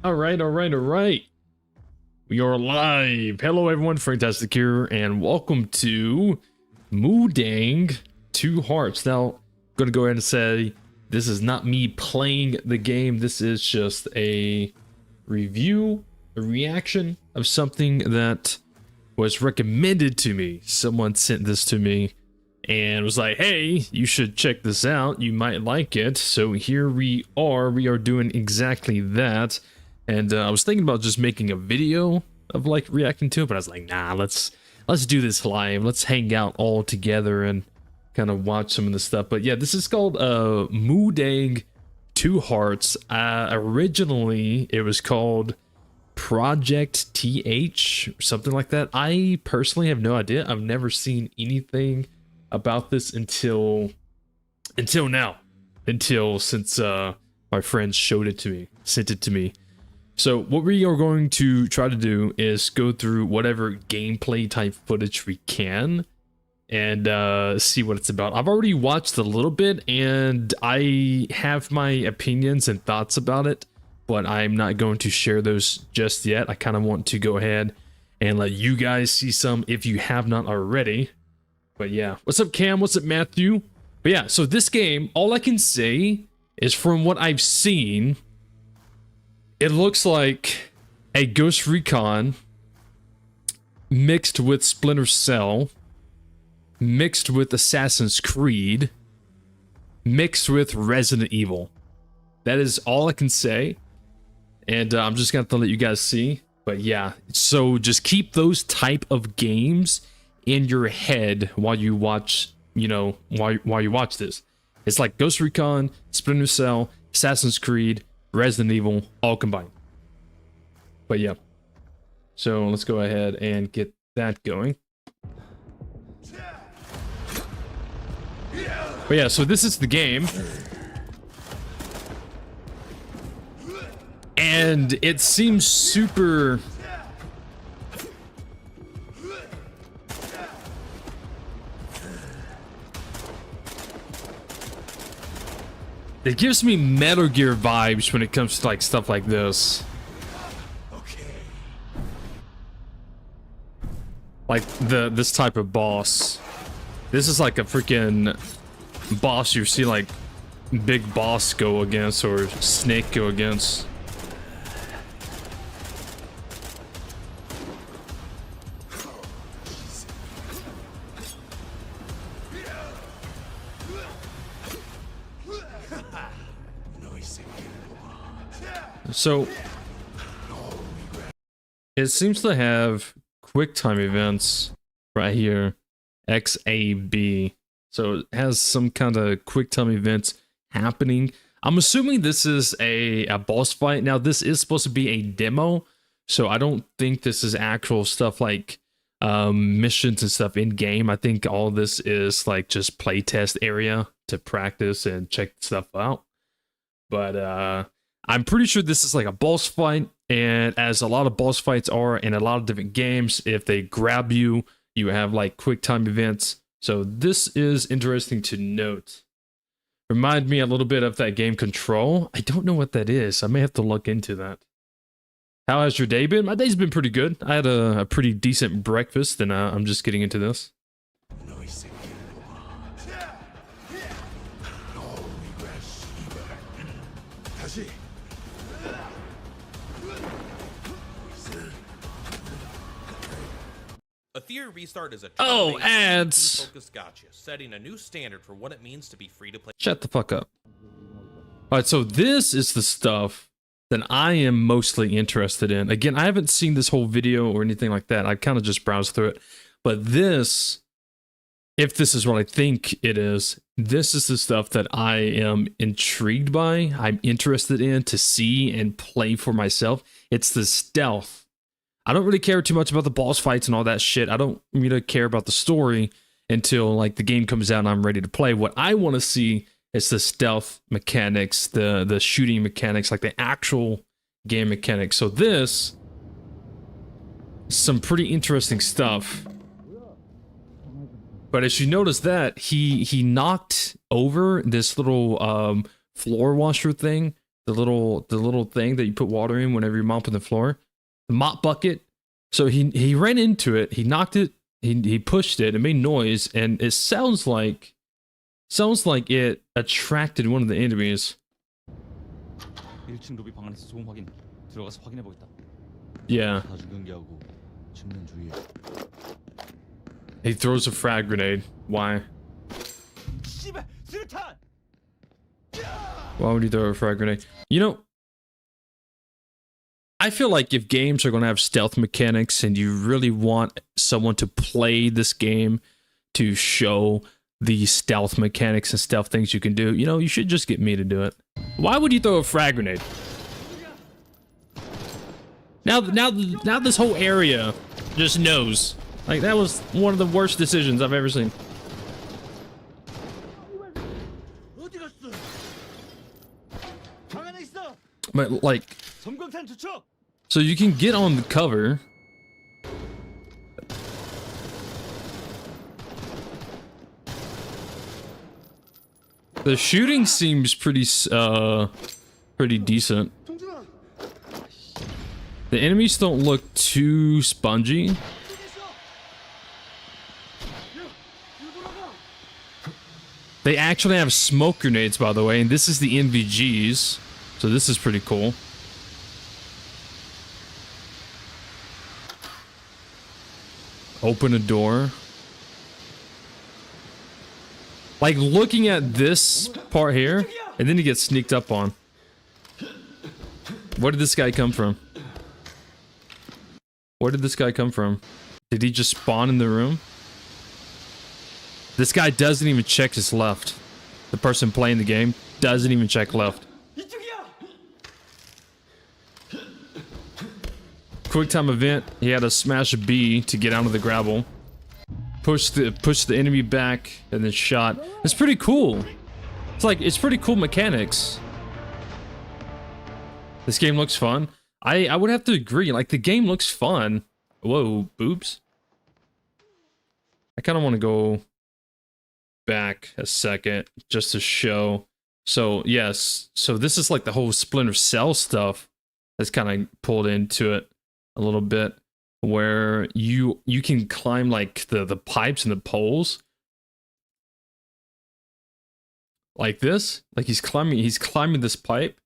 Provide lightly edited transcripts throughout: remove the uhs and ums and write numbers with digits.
All right. We are live. Hello, everyone. FrankTastic here, and welcome to Mudang 2 Hearts. Now, I'm going to go ahead and say this is not me playing the game. This is just a review, a reaction of something that was recommended to me. Someone sent this to me and was like, hey, you should check this out. You might like it. So here we are. We are doing exactly that. And I was thinking about just making a video of like reacting to it, but I was like, nah, let's do this live. Let's hang out all together and kind of watch some of the stuff. But yeah, this is called Mudang 2 Hearts. Originally, it was called Project TH, something like that. I personally have no idea. I've never seen anything about this until now. Since my friends showed it to me, sent it to me. So what we are going to try to do is go through whatever gameplay type footage we can and see what it's about. I've already watched a little bit and I have my opinions and thoughts about it, but I'm not going to share those just yet. I kind of want to go ahead and let you guys see some if you have not already. But yeah, what's up Cam? What's up Matthew? But yeah, so this game, all I can say is from what I've seen, it looks like a Ghost Recon mixed with Splinter Cell, mixed with Assassin's Creed, mixed with Resident Evil. That is all I can say. And I'm just going to let you guys see. But yeah, so just keep those type of games in your head while you watch, while you watch this. It's like Ghost Recon, Splinter Cell, Assassin's Creed, Resident Evil, all combined. But yeah, so let's go ahead and get that going. But yeah, so this is the game. And it seems super... It gives me Metal Gear vibes when it comes to like stuff like this. Like this type of boss. This is like a freaking boss you see like Big Boss go against or Snake go against. So it seems to have quick time events right here, XAB. So it has some kind of quick time events happening. I'm assuming this is a boss fight. Now this is supposed to be a demo, so I don't think this is actual stuff like missions and stuff in game. I think all this is like just playtest area to practice and check stuff out. But I'm pretty sure this is like a boss fight, and as a lot of boss fights are in a lot of different games, if they grab you, you have like quick time events. So this is interesting to note. Remind me a little bit of that game Control. I don't know what that is. I may have to look into that. How has your day been? My day's been pretty good. I had a pretty decent breakfast, and I'm just getting into this. A theory restart is a ads. focused gotcha, setting a new standard for what it means to be free to play. Shut the fuck up. All right, so this is the stuff that I am mostly interested in. Again, I haven't seen this whole video or anything like that. I kind of just browsed through it. But this, if this is what I think it is, this is the stuff that I am intrigued by. I'm interested in to see and play for myself. It's the stealth. I don't really care too much about the boss fights and all that shit. I don't really care about the story until like the game comes out and I'm ready to play. What I want to see is the stealth mechanics, the shooting mechanics, like the actual game mechanics. So this, some pretty interesting stuff. But as you notice that he knocked over this little floor washer thing, the little thing that you put water in whenever you're mopping the floor, the mop bucket. So he ran into it, he knocked it, he pushed it, it made noise, and it sounds like it attracted one of the enemies. 1층 로비 방 안에서 소음 확인. 들어가서 확인해 보겠다. Yeah. 아주 경계하고 측면 주의해. He throws a frag grenade. Why? 씨발! 수류탄! Why would he throw a frag grenade? You know, I feel like if games are going to have stealth mechanics and you really want someone to play this game to show the stealth mechanics and stealth things you can do, you know, you should just get me to do it. Why would you throw a frag grenade? Now this whole area just knows. Like, that was one of the worst decisions I've ever seen. But, like, so you can get on the cover. The shooting seems pretty decent. The enemies don't look too spongy. They actually have smoke grenades, by the way, and this is the NVGs, so this is pretty cool. Open a door. Like, looking at this part here, and then he gets sneaked up on. Where did this guy come from? Where did this guy come from? Did he just spawn in the room? This guy doesn't even check his left. The person playing the game doesn't even check left. Quick time event. He had to smash B to get out of the grapple. Push the enemy back and then shot. It's pretty cool. It's pretty cool mechanics. This game looks fun. I would have to agree. Like, the game looks fun. Whoa, boobs. I kind of want to go back a second just to show. So yes, so this is like the whole Splinter Cell stuff that's kind of pulled into it a little bit, where you can climb like the pipes and the poles like this. Like, he's climbing this pipe.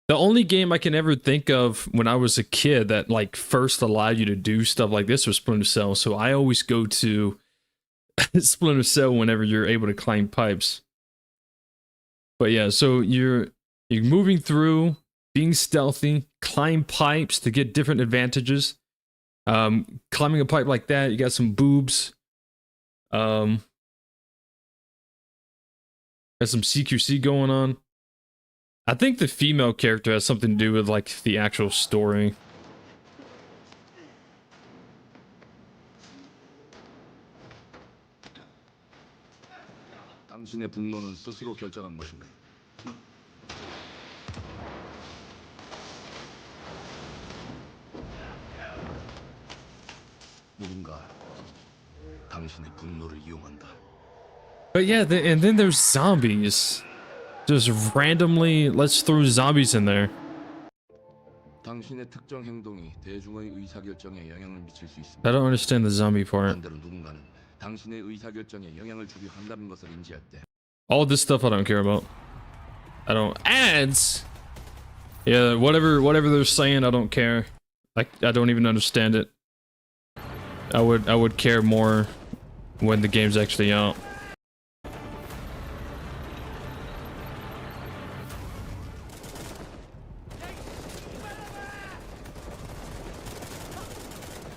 The only game I can ever think of when I was a kid that like first allowed you to do stuff like this was Splinter Cell. So I always go to Splinter Cell whenever you're able to climb pipes. But yeah, so you're moving through, being stealthy, climb pipes to get different advantages. Climbing a pipe like that, you got some boobs. Got some CQC going on. I think the female character has something to do with like the actual story. 당신의 분노는 스스로 결정한 것입니다. 누군가 당신의 분노를 이용한다. But yeah, and then there's zombies. Just randomly, let's throw zombies in there. 당신의 특정 행동이 대중의 의사결정에 영향을 미칠 수 있습니다. I don't understand the zombie part. 반대로 누군가는 당신의 의사결정에 영향을 주려 한다는 것을 인지할 때. All this stuff I don't care about. I don't ads. Yeah, whatever they're saying, I don't care. I don't even understand it. I would care more when the game's actually out.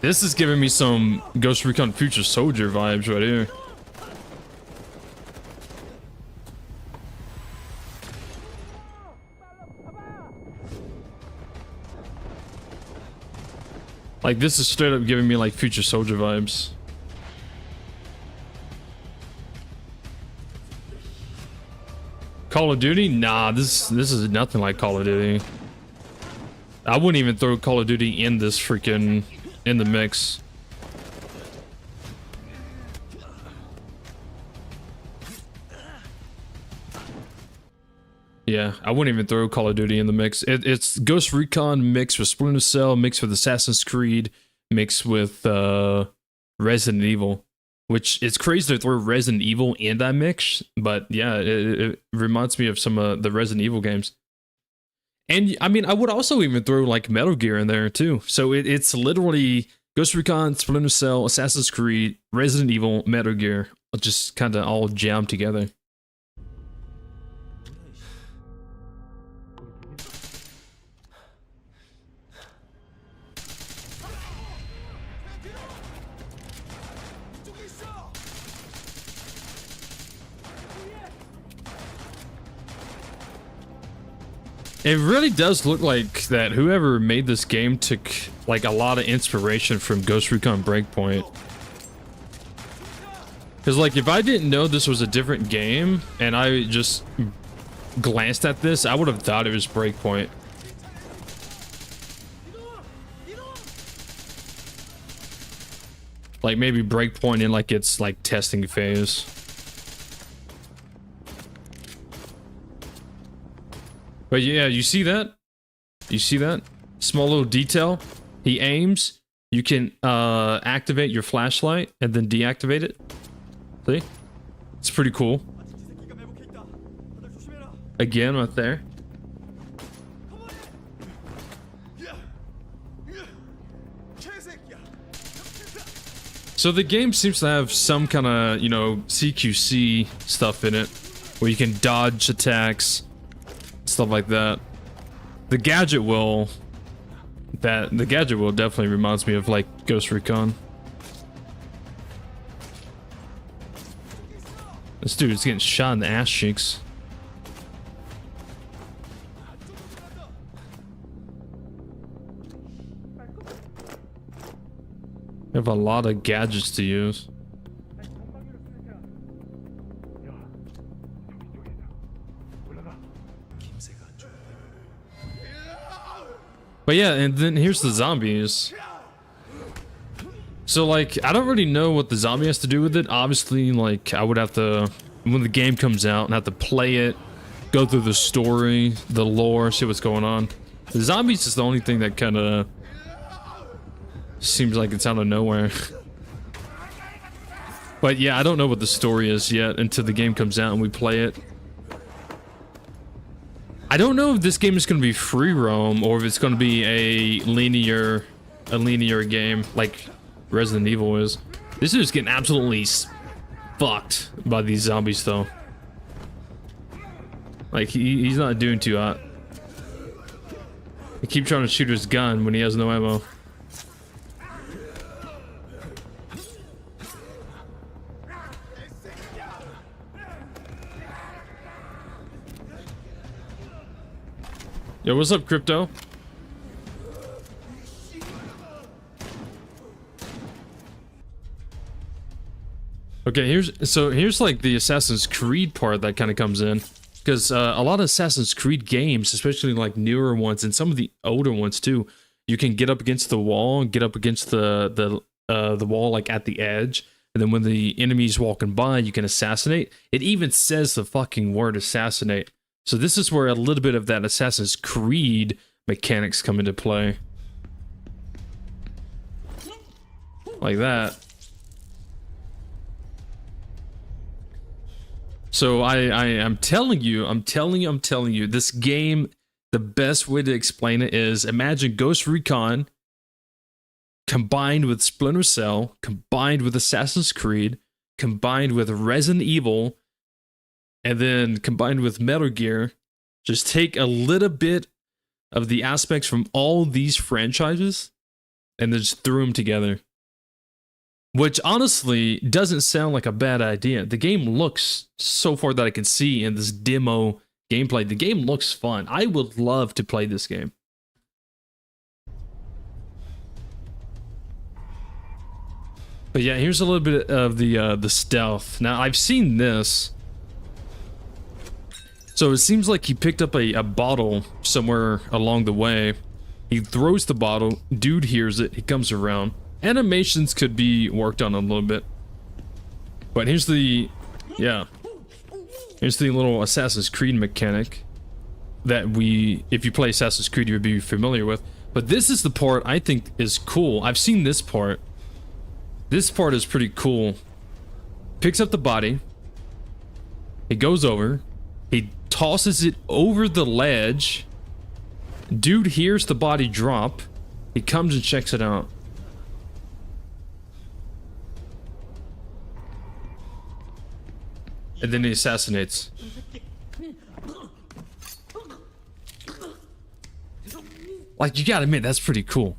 This is giving me some Ghost Recon Future Soldier vibes right here. Like, this is straight up giving me like Future Soldier vibes. Call of Duty? Nah, this is nothing like Call of Duty. I wouldn't even throw Call of Duty in this freaking in the mix. Yeah, Yeah, I wouldn't even throw Call of Duty in the mix. It's Ghost Recon mixed with Splinter Cell, mixed with Assassin's Creed, mixed with Resident Evil. Which it's crazy to throw Resident Evil in that mix, but yeah, it reminds me of some of the Resident Evil games. And I mean, I would also even throw like Metal Gear in there too. So it's literally Ghost Recon, Splinter Cell, Assassin's Creed, Resident Evil, Metal Gear, just kind of all jammed together. It really does look like that whoever made this game took like a lot of inspiration from Ghost Recon Breakpoint. Because like if I didn't know this was a different game and I just glanced at this, I would have thought it was Breakpoint. Like maybe Breakpoint in like its like testing phase. But yeah, you see that? You see that? Small little detail. He aims. You can activate your flashlight and then deactivate it. See? It's pretty cool. Again, right there. So the game seems to have some kind of, you know, CQC stuff in it, where you can dodge attacks. Stuff like that. The gadget will definitely reminds me of like Ghost Recon. This dude is getting shot in the ass cheeks. I have a lot of gadgets to use. But yeah, and then here's the zombies. So like, I don't really know what the zombie has to do with it. Obviously, like, I would have to, when the game comes out, and have to play it, go through the story, the lore, see what's going on. The zombies is the only thing that kind of seems like it's out of nowhere. But yeah, I don't know what the story is yet until the game comes out and we play it. I don't know if this game is going to be free roam or if it's going to be a linear game like Resident Evil is. This is getting absolutely fucked by these zombies though. Like he's not doing too hot. He keeps trying to shoot his gun when he has no ammo. Yo, what's up, Crypto? Okay, here's like the Assassin's Creed part that kind of comes in, because a lot of Assassin's Creed games, especially like newer ones and some of the older ones too, you can get up against the wall and get up against the wall like at the edge, and then when the enemy's walking by, you can assassinate. It even says the fucking word assassinate. So this is where a little bit of that Assassin's Creed mechanics come into play. Like that. So I'm telling you, this game, the best way to explain it is imagine Ghost Recon combined with Splinter Cell, combined with Assassin's Creed, combined with Resident Evil, and then combined with Metal Gear. Just take a little bit of the aspects from all these franchises and then just threw them together. Which honestly doesn't sound like a bad idea. The game looks, so far that I can see in this demo gameplay, the game looks fun. I would love to play this game. But yeah, here's a little bit of the stealth. Now, I've seen this. So it seems like he picked up a bottle somewhere along the way. He throws the bottle, dude hears it, he comes around. Animations could be worked on a little bit. But here's the, yeah. Here's the little Assassin's Creed mechanic. if you play Assassin's Creed, you would be familiar with. But this is the part I think is cool. I've seen this part. This part is pretty cool. Picks up the body. He goes over. He tosses it over the ledge. Dude hears the body drop. He comes and checks it out. And then he assassinates. Like, you gotta admit, that's pretty cool.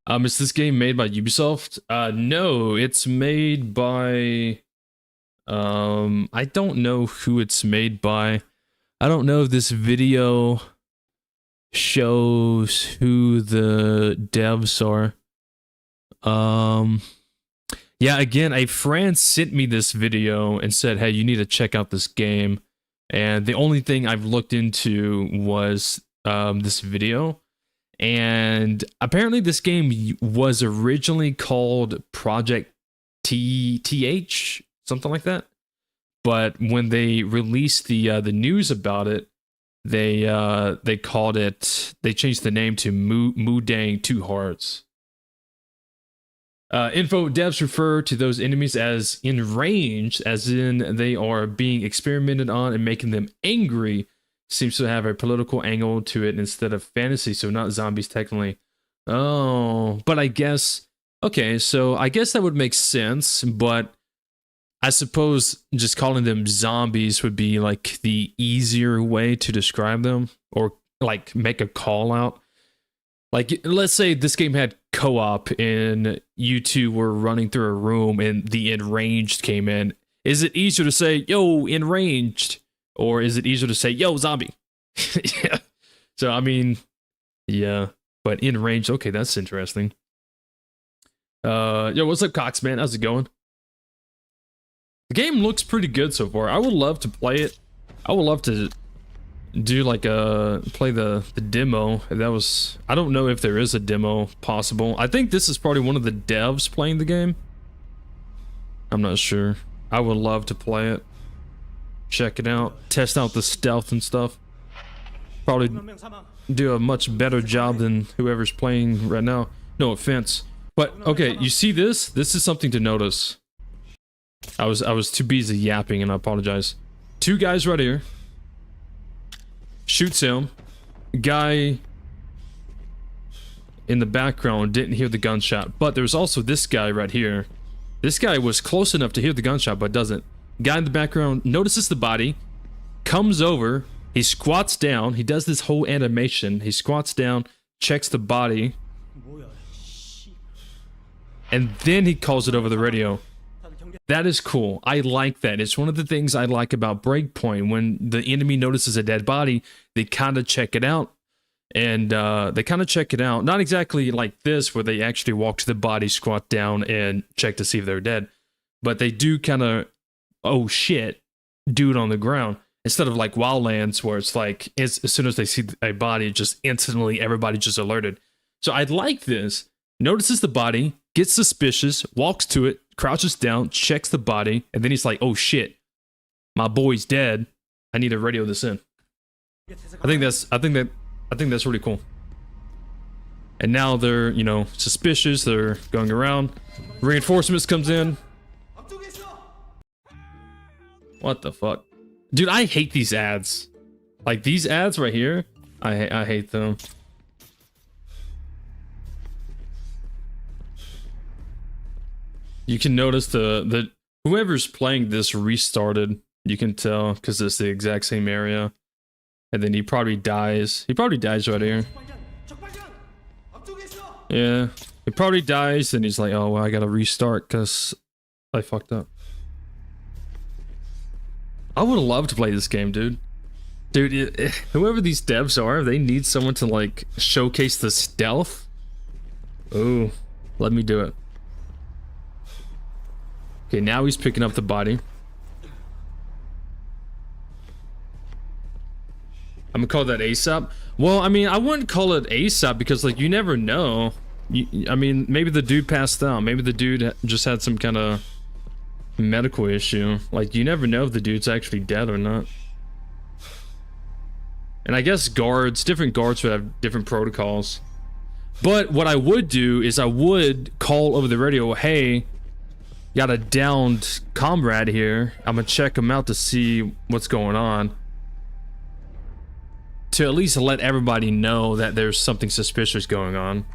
Is this game made by Ubisoft? No, it's made by... I don't know who it's made by. I don't know if this video shows who the devs are. Yeah, again, a friend sent me this video and said, hey, you need to check out this game. And the only thing I've looked into was this video. And apparently this game was originally called Project TH, something like that. But when they released the news about it, they called it, they changed the name to Mudang 2 Hearts. Info devs refer to those enemies as in range, as in they are being experimented on and making them angry. Seems to have a political angle to it instead of fantasy, so not zombies technically. Oh, but I guess, okay, so I guess that would make sense, but I suppose just calling them zombies would be like the easier way to describe them, or like make a call out. Like, let's say this game had co-op and you two were running through a room and the enraged came in. Is it easier to say, yo, enraged? Or is it easier to say, yo, zombie? Yeah. So, I mean, yeah. But enraged, okay, that's interesting. Yo, what's up, Cox, man? How's it going? The game looks pretty good so far. I would love to play it. I would love to do like play the demo. That was, I don't know if there is a demo possible. I think this is probably one of the devs playing the game. I'm not sure. I would love to play it. Check it out. Test out the stealth and stuff. Probably do a much better job than whoever's playing right now. No offense. But okay, you see this? This is something to notice. I was too busy yapping and I apologize. Two guys right here. Shoots him. Guy in the background didn't hear the gunshot, but there's also this guy right here. This guy was close enough to hear the gunshot, but doesn't. Guy in the background notices the body, comes over, he squats down, he does this whole animation, he squats down, checks the body, and then he calls it over the radio. That is cool. I like that. It's one of the things I like about Breakpoint. When the enemy notices a dead body, they kind of check it out. And they kind of check it out. Not exactly like this, where they actually walk to the body, squat down, and check to see if they're dead. But they do kind of, oh shit, dude on the ground. Instead of like Wildlands, where it's like, as soon as they see a body, just instantly everybody just alerted. So I like this. Notices the body, gets suspicious, walks to it, crouches down, checks the body, and then he's like, oh shit, my boy's dead. I need to radio this in. I think that's really cool. And now they're, you know, suspicious, they're going around. Reinforcements comes in. What the fuck? Dude, I hate these ads. Like these ads right here, I hate them. You can notice the whoever's playing this restarted. You can tell because it's the exact same area. And then he probably dies. He probably dies right here. Yeah. He probably dies and he's like, oh, well, I gotta restart because I fucked up. I would love to play this game, dude. Dude, whoever these devs are, they need someone to like showcase the stealth. Oh, let me do it. Okay, now he's picking up the body. I'm gonna call that ASAP. Well, I mean, I wouldn't call it ASAP because, like, you never know. I mean, maybe the dude passed out. Maybe the dude just had some kind of medical issue. Like, you never know if the dude's actually dead or not. And I guess different guards would have different protocols. But what I would do is I would call over the radio, hey, got a downed comrade here. I'm gonna check him out to see what's going on. To at least let everybody know that there's something suspicious going on.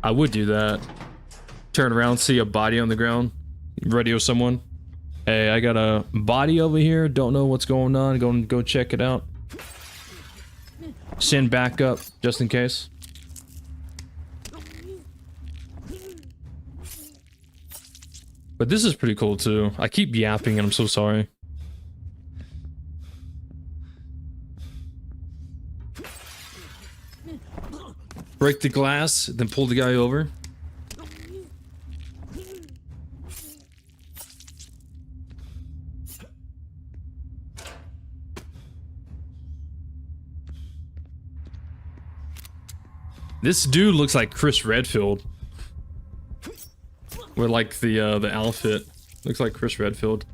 I would do that. Turn around, see a body on the ground, radio someone. Hey, I got a body over here, don't know what's going on, go check it out. Send backup, just in case. But this is pretty cool too. I keep yapping and I'm so sorry. Break the glass, then pull the guy over. This dude looks like Chris Redfield. With like the outfit. Looks like Chris Redfield.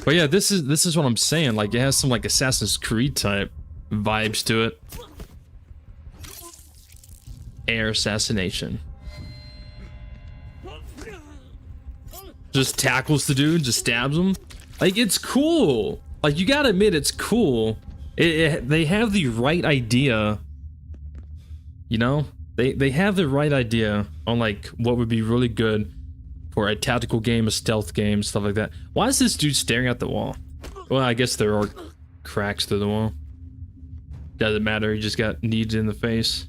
But yeah, this is what I'm saying. Like it has some like Assassin's Creed type vibes to it. Air assassination. Just tackles the dude, just stabs him. Like it's cool. Like you gotta admit it's cool. They have the right idea. You know? They have the right idea on like what would be really good for a tactical game, a stealth game, stuff like that. Why is this dude staring at the wall? Well, I guess there are cracks through the wall. Doesn't matter, he just got kneed in the face.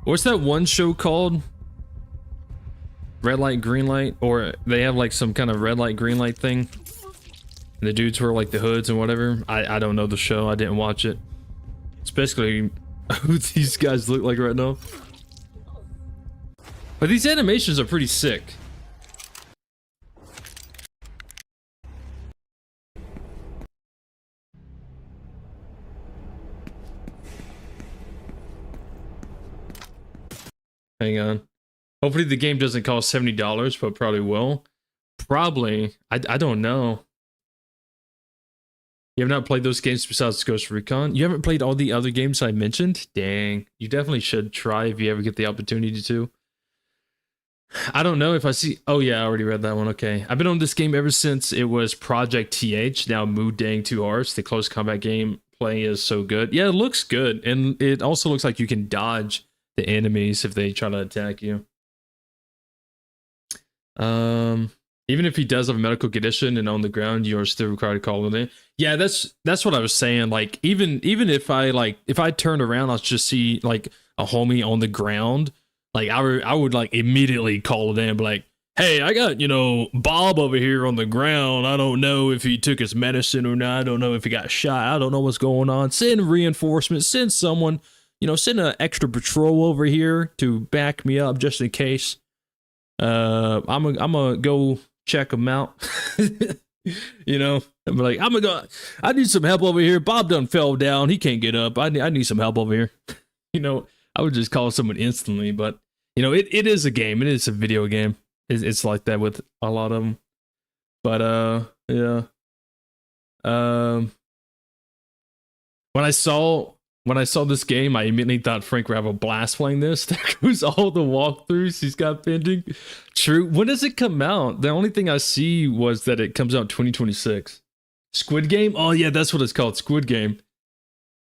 What's that one show called? Red light, green light? Or they have like some kind of red light, green light thing? And the dudes wear like the hoods and whatever. I don't know the show, I didn't watch it. It's basically who these guys look like right now. But these animations are pretty sick. Hang on. Hopefully the game doesn't cost $70, but probably will. Probably. I don't know. You have not played those games besides Ghost Recon? You haven't played all the other games I mentioned? Dang. You definitely should try if you ever get the opportunity to. I don't know if I see... Oh yeah, I already read that one. Okay. I've been on this game ever since it was Project TH. Now Mudang 2 Hearts. The close combat game play is so good. Yeah, it looks good. And it also looks like you can dodge the enemies if they try to attack you. Even if he does have a medical condition and on the ground, you're still required to call him in. Yeah, that's what I was saying. Like even if I turned around, I'll just see like a homie on the ground. Like I would like immediately call it in, be like, hey, I got, you know, Bob over here on the ground. I don't know if he took his medicine or not. I don't know if he got shot. I don't know what's going on. Send reinforcements. Send someone. You know, send an extra patrol over here to back me up just in case. I'm gonna go check him out. You know, I'm like, I need some help over here. Bob done fell down. He can't get up. I need some help over here. You know, I would just call someone instantly, but you know, it is a game. It is a video game. It's like that with a lot of them. But yeah. When I saw this game, I immediately thought Frank would have a blast playing this. There goes all the walkthroughs he's got pending. True. When does it come out? The only thing I see was that it comes out 2026. Squid Game? Oh yeah, that's what it's called, Squid Game.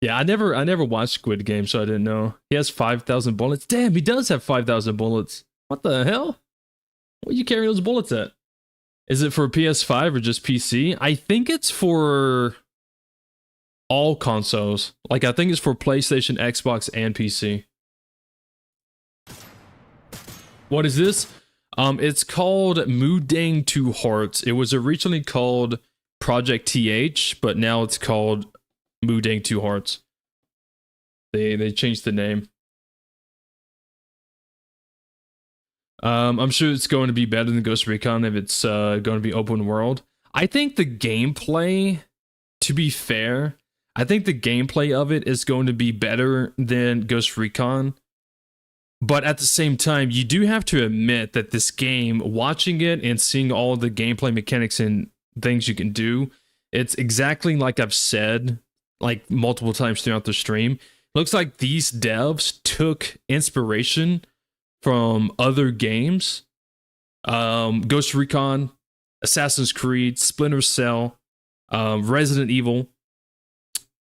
Yeah, I never watched Squid Game, so I didn't know. He has 5,000 bullets. Damn, he does have 5,000 bullets. What the hell? Where are you carrying those bullets at? Is it for PS5 or just PC? I think it's for all consoles. Like, I think it's for PlayStation, Xbox, and PC. What is this? It's called Mudang 2 Hearts. It was originally called Project TH, but now it's called Mudang 2 Hearts. They changed the name. I'm sure it's going to be better than Ghost Recon if it's going to be open world. I think the gameplay, to be fair, I think the gameplay of it is going to be better than Ghost Recon. But at the same time, you do have to admit that this game, watching it and seeing all the gameplay mechanics and things you can do, it's exactly like I've said like multiple times throughout the stream. Looks like these devs took inspiration from other games. Ghost Recon, Assassin's Creed, Splinter Cell, Resident Evil,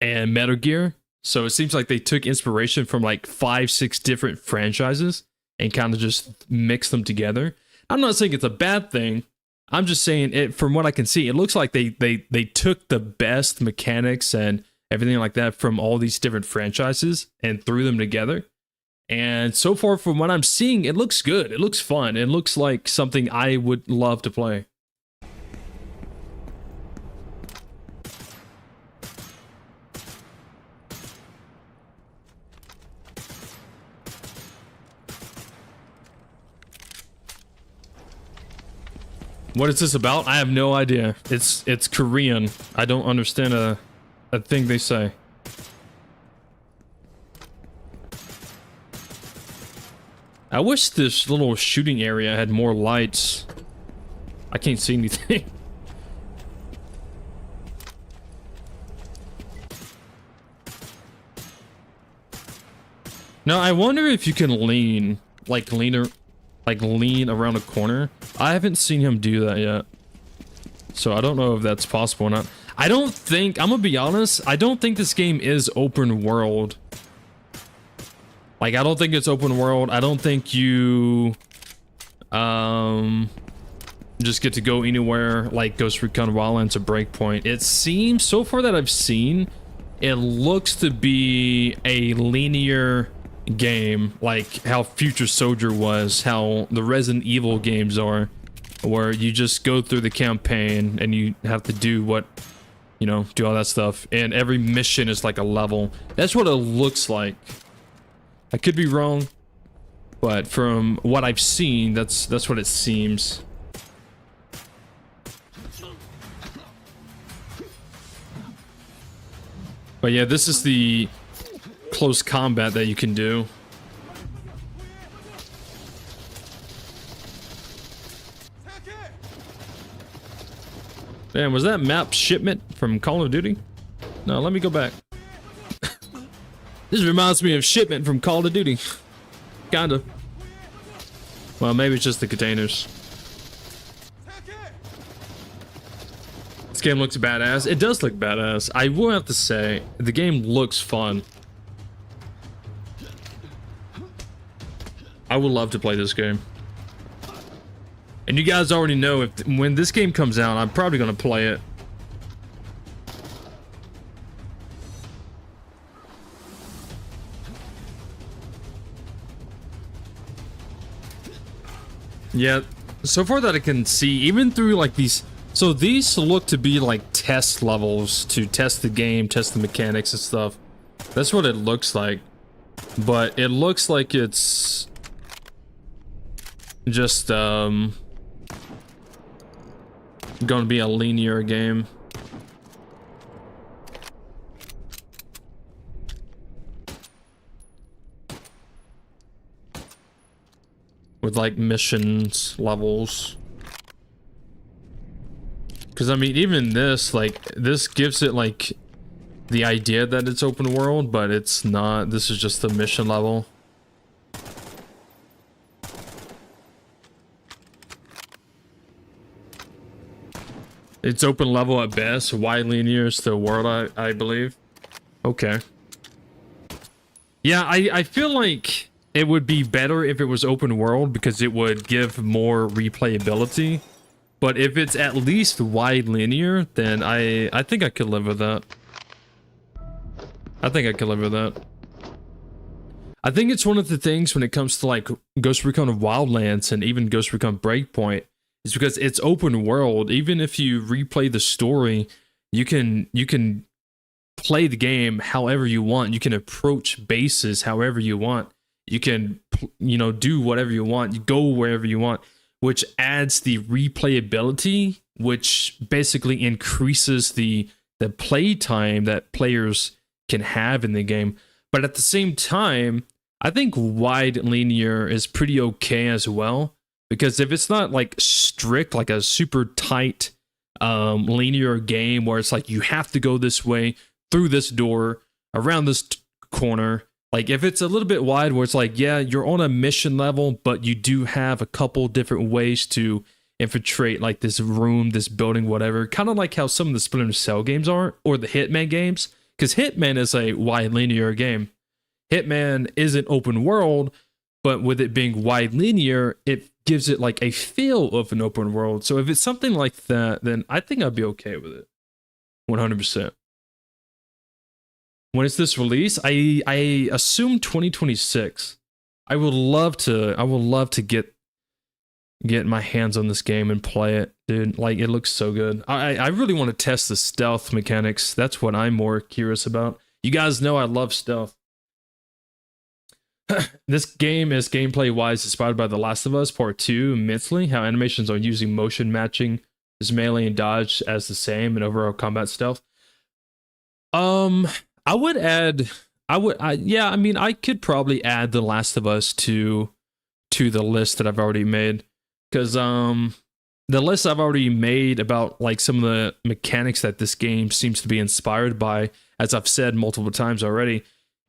and Metal Gear. So it seems like they took inspiration from like 5-6 different franchises and kind of just mixed them together. I'm not saying it's a bad thing. I'm just saying it, from what I can see, it looks like they took the best mechanics and everything like that from all these different franchises and threw them together. And so far from what I'm seeing, it looks good. It looks fun. It looks like something I would love to play. What is this about? I have no idea. It's Korean. I don't understand a thing they say. I wish this little shooting area had more lights. I can't see anything. Now, I wonder if you can lean around a corner. I haven't seen him do that yet. So I don't know if that's possible or not. I don't think, I'm gonna be honest, I don't think this game is open world. Like, I don't think it's open world. I don't think you just get to go anywhere like Ghost Recon Wildlands or Breakpoint. It seems, so far that I've seen, it looks to be a linear game, like how Future Soldier was, how the Resident Evil games are, where you just go through the campaign and you have to do what, you know, do all that stuff, and every mission is like a level. That's what it looks like. I could be wrong, but from what I've seen, that's what it seems. But yeah, this is the close combat that you can do. Damn, was that map shipment from Call of Duty? No, let me go back. This reminds me of shipment from Call of Duty. Kinda. Well, maybe it's just the containers. This game looks badass. It does look badass. I will have to say, the game looks fun. I would love to play this game. And you guys already know, if when this game comes out, I'm probably going to play it. Yeah, so far that I can see, even through like these, so these look to be like test levels to test the game, test the mechanics and stuff. That's what it looks like. But it looks like it's just gonna be a linear game. With like missions, levels. Because I mean, even this, like, this gives it like the idea that it's open world, but it's not. This is just the mission level. It's open level at best, wide linear is the word, I believe. Okay. Yeah, I feel like it would be better if it was open world because it would give more replayability. But if it's at least wide linear, then I think I could live with that. I think I could live with that. I think it's one of the things when it comes to like Ghost Recon Wildlands and even Ghost Recon Breakpoint, is because it's open world. Even if you replay the story, you can play the game however you want. You can approach bases however you want. You can, you know, do whatever you want. You go wherever you want, which adds the replayability, which basically increases the play time that players can have in the game. But at the same time, I think wide linear is pretty okay as well, because if it's not like strict, like a super tight linear game where it's like you have to go this way, through this door, around this corner, like if it's a little bit wide where it's like, yeah, you're on a mission level, but you do have a couple different ways to infiltrate like this room, this building, whatever, kind of like how some of the Splinter Cell games are, or the Hitman games, because Hitman is a wide linear game. Hitman isn't open world, but with it being wide linear, it gives it like a feel of an open world. So if it's something like that, then I think I'd be okay with it. 100%. When is this release? I assume 2026. I would love to get my hands on this game and play it, dude. Like, it looks so good. I really want to test the stealth mechanics. That's what I'm more curious about. You guys know I love stealth. This game is gameplay-wise inspired by The Last of Us Part 2 immensely. How animations are using motion matching, as melee and dodge as the same, and overall combat stealth. I would add, I mean, I could probably add The Last of Us to the list that I've already made, because the list I've already made about like some of the mechanics that this game seems to be inspired by, as I've said multiple times already.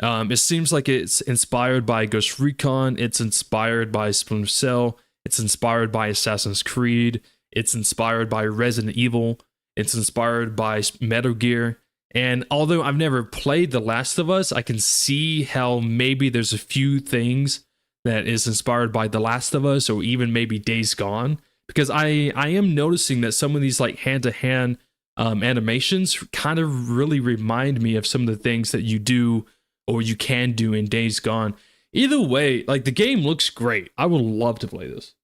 It seems like it's inspired by Ghost Recon, it's inspired by Splinter Cell, it's inspired by Assassin's Creed, it's inspired by Resident Evil, it's inspired by Metal Gear. And although I've never played The Last of Us, I can see how maybe there's a few things that is inspired by The Last of Us, or even maybe Days Gone, because I am noticing that some of these like hand-to-hand animations kind of really remind me of some of the things that you do or you can do in Days Gone. Either way, like, the game looks great. I would love to play this.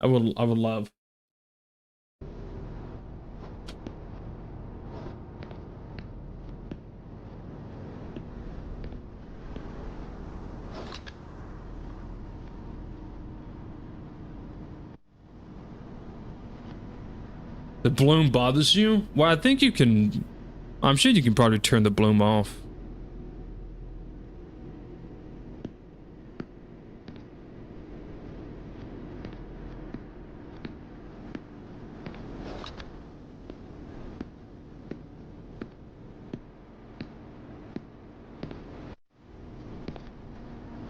I would love. The bloom bothers you? Well, I think you can... I'm sure you can probably turn the bloom off.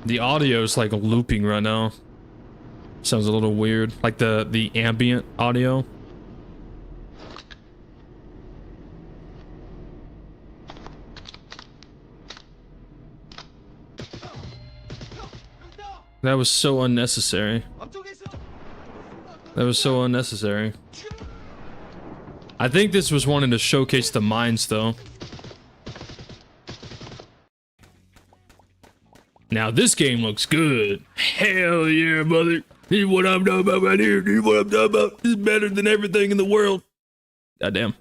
The audio is like looping right now. Sounds a little weird. Like the ambient audio. That was so unnecessary. That was so unnecessary. I think this was wanting to showcase the mines, though. Now this game looks good. Hell yeah, brother. This is what I'm talking about right here. This is what I'm talking about. This is better than everything in the world. Goddamn.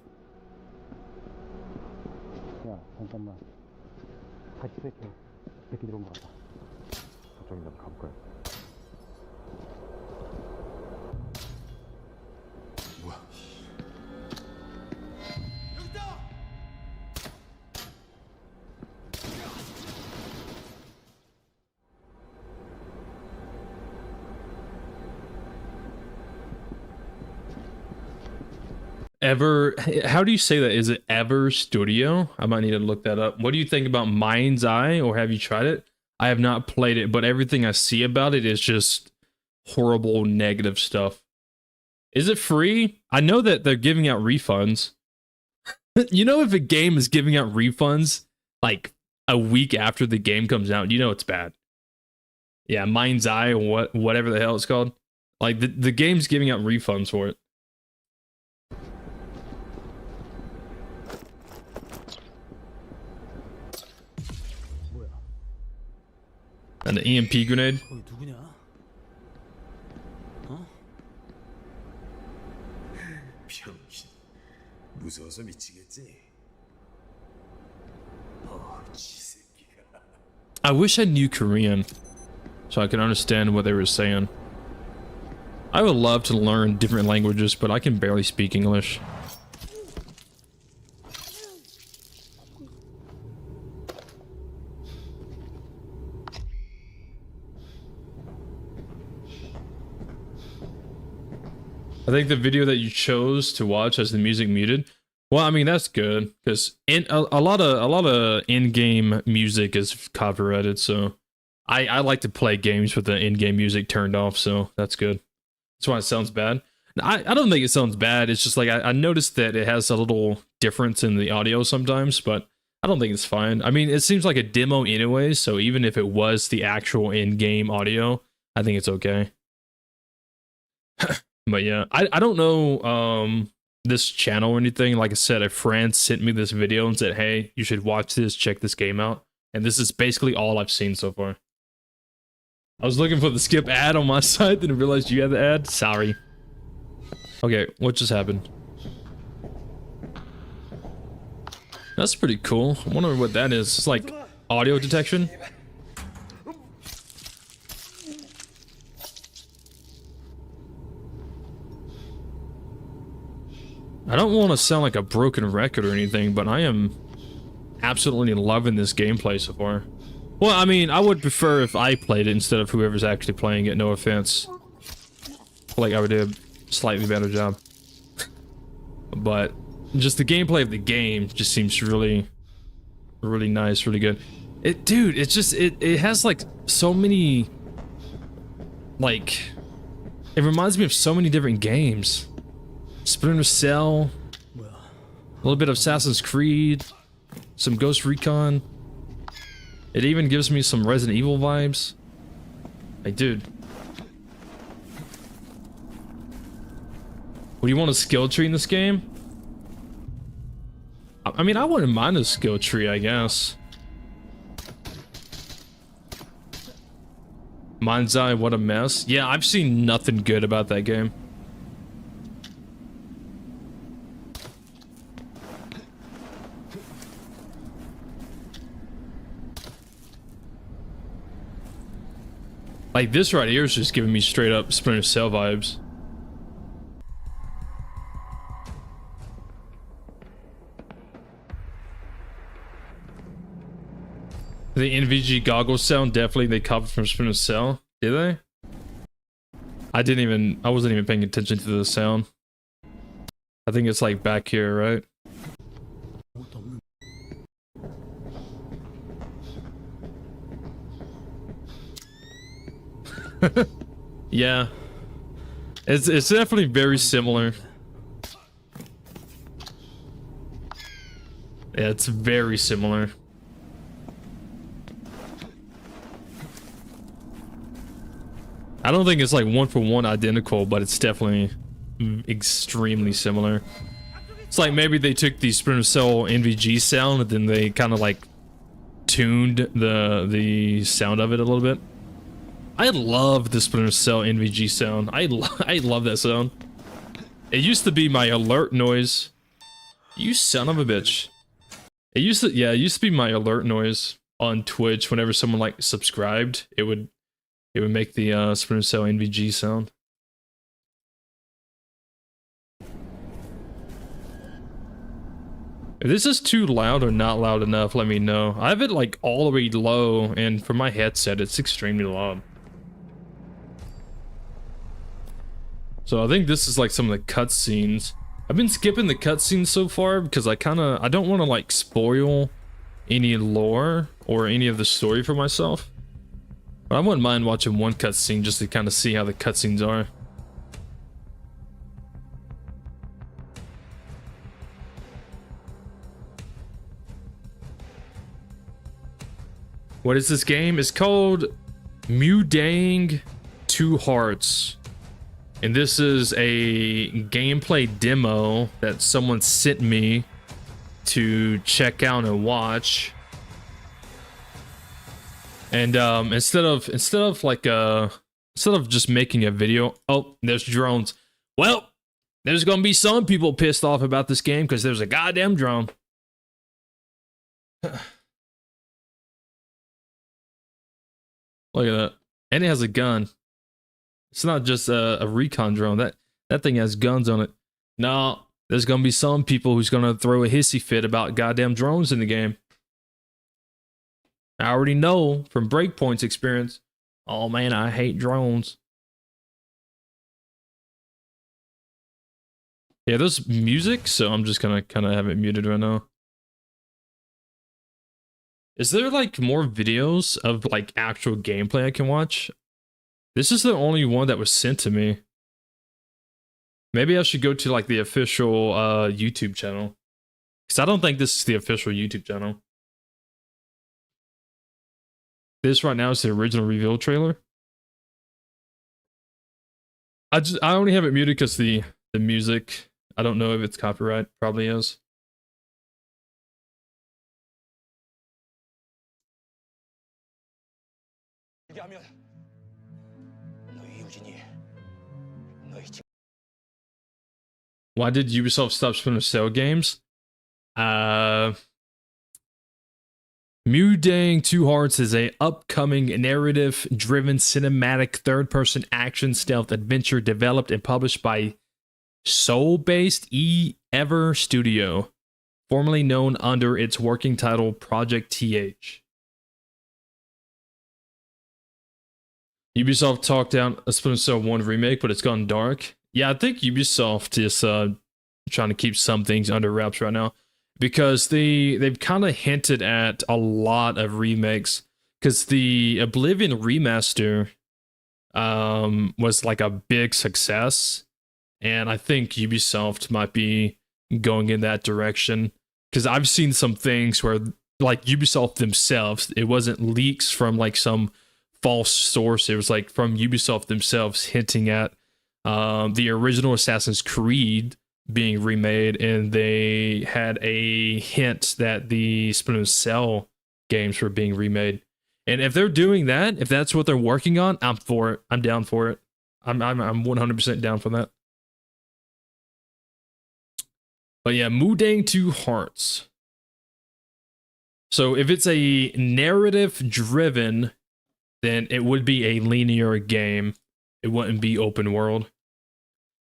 야, 잠깐만. 같이 새끼 들어온 거 같다. 저쪽이다, 가볼까요? 뭐야? Ever, how do you say that? Is it Ever Studio? I might need to look that up. What do you think about Mind's Eye, or have you tried it? I have not played it, but everything I see about it is just horrible, negative stuff. Is it free? I know that they're giving out refunds. You know, if a game is giving out refunds like a week after the game comes out, you know it's bad. Yeah, Mind's Eye, or whatever the hell it's called. Like, the game's giving out refunds for it. And the EMP grenade. 누구냐? 어? 병신. 무서워서 미치겠지. 쥐새끼가. I wish I knew Korean so I could understand what they were saying. I would love to learn different languages, but I can barely speak English. I think the video that you chose to watch has the music muted. Well, I mean that's good because in a lot of in-game music is copyrighted, so I like to play games with the in-game music turned off, so that's good. That's why it sounds bad. I don't think it sounds bad. It's just like I noticed that it has a little difference in the audio sometimes, but I don't think it's fine. I mean, it seems like a demo anyway, so even if it was the actual in-game audio, I think it's okay. But yeah, I don't know this channel or anything. Like I said, a friend sent me this video and said, hey, you should watch this, check this game out. And this is basically all I've seen so far. I was looking for the skip ad on my side, then I realized you had the ad. Sorry. Okay, what just happened? That's pretty cool. I wonder what that is. It's like audio detection. I don't want to sound like a broken record or anything, but I am absolutely loving this gameplay so far. Well, I mean, I would prefer if I played it instead of whoever's actually playing it, no offense. Like, I would do a slightly better job. But just the gameplay of the game just seems really nice, really good. Dude, it's just, it has like so many, like, it reminds me of so many different games. Splinter Cell, a little bit of Assassin's Creed, some Ghost Recon. It even gives me some Resident Evil vibes. Like, dude. Would you want a skill tree in this game? I mean, I wouldn't mind a skill tree, I guess. Mind's Eye, what a mess. Yeah, I've seen nothing good about that game. Like, this right here is just giving me straight up Splinter Cell vibes. The NVG goggles sound, definitely they copied from Splinter Cell. Did they? I wasn't even paying attention to the sound. I think it's like back here, right? Yeah. It's definitely very similar. Yeah, it's very similar. I don't think it's like one for one identical, but it's definitely extremely similar. It's like maybe they took the Splinter Cell NVG sound and then they kind of like tuned the sound of it a little bit. I love the Splinter Cell NVG sound. I love that sound. It used to be my alert noise. You son of a bitch. It used to be my alert noise on Twitch whenever someone like subscribed. It would make the Splinter Cell NVG sound. If this is too loud or not loud enough, let me know. I have it like all the way low, and for my headset, it's extremely loud. So I think this is like some of the cutscenes. I've been skipping the cutscenes so far because I don't want to like spoil any lore or any of the story for myself. But I wouldn't mind watching one cutscene just to kind of see how the cutscenes are. What is this game? It's called Mudang 2 Hearts. And this is a gameplay demo that someone sent me to check out and watch. And instead of just making a video, oh, there's drones. Well, there's gonna be some people pissed off about this game because there's a goddamn drone. Look at that. And it has a gun. It's not just a recon drone. That thing has guns on it. No, there's gonna be some people who's gonna throw a hissy fit about goddamn drones in the game. I already know from Breakpoint's experience. Oh man, I hate drones. Yeah, there's music, so I'm just gonna kind of have it muted right now. Is there like more videos of like actual gameplay I can watch? This is the only one that was sent to me. Maybe I should go to like the official YouTube channel. Because I don't think this is the official YouTube channel. This right now is the original reveal trailer. I only have it muted because the music, I don't know if it's copyright. Probably is. Why did Ubisoft stop Splinter Cell games? Mudang Two Hearts is a upcoming narrative-driven cinematic third-person action stealth adventure developed and published by Seoul-based Ever Studio, formerly known under its working title Project TH. Ubisoft talked down a Splinter Cell 1 remake, but it's gone dark. Yeah, I think Ubisoft is trying to keep some things under wraps right now, because they've kind of hinted at a lot of remakes, because the Oblivion remaster was like a big success, and I think Ubisoft might be going in that direction, because I've seen some things where like Ubisoft themselves, it wasn't leaks from like some false source, it was like from Ubisoft themselves hinting at the original Assassin's Creed being remade, and they had a hint that the Splinter Cell games were being remade. And if they're doing that, if that's what they're working on, I'm for it. I'm down for it. I'm 100% down for that. But yeah, Mudang Two Hearts. So if it's a narrative driven, then it would be a linear game. It wouldn't be open world.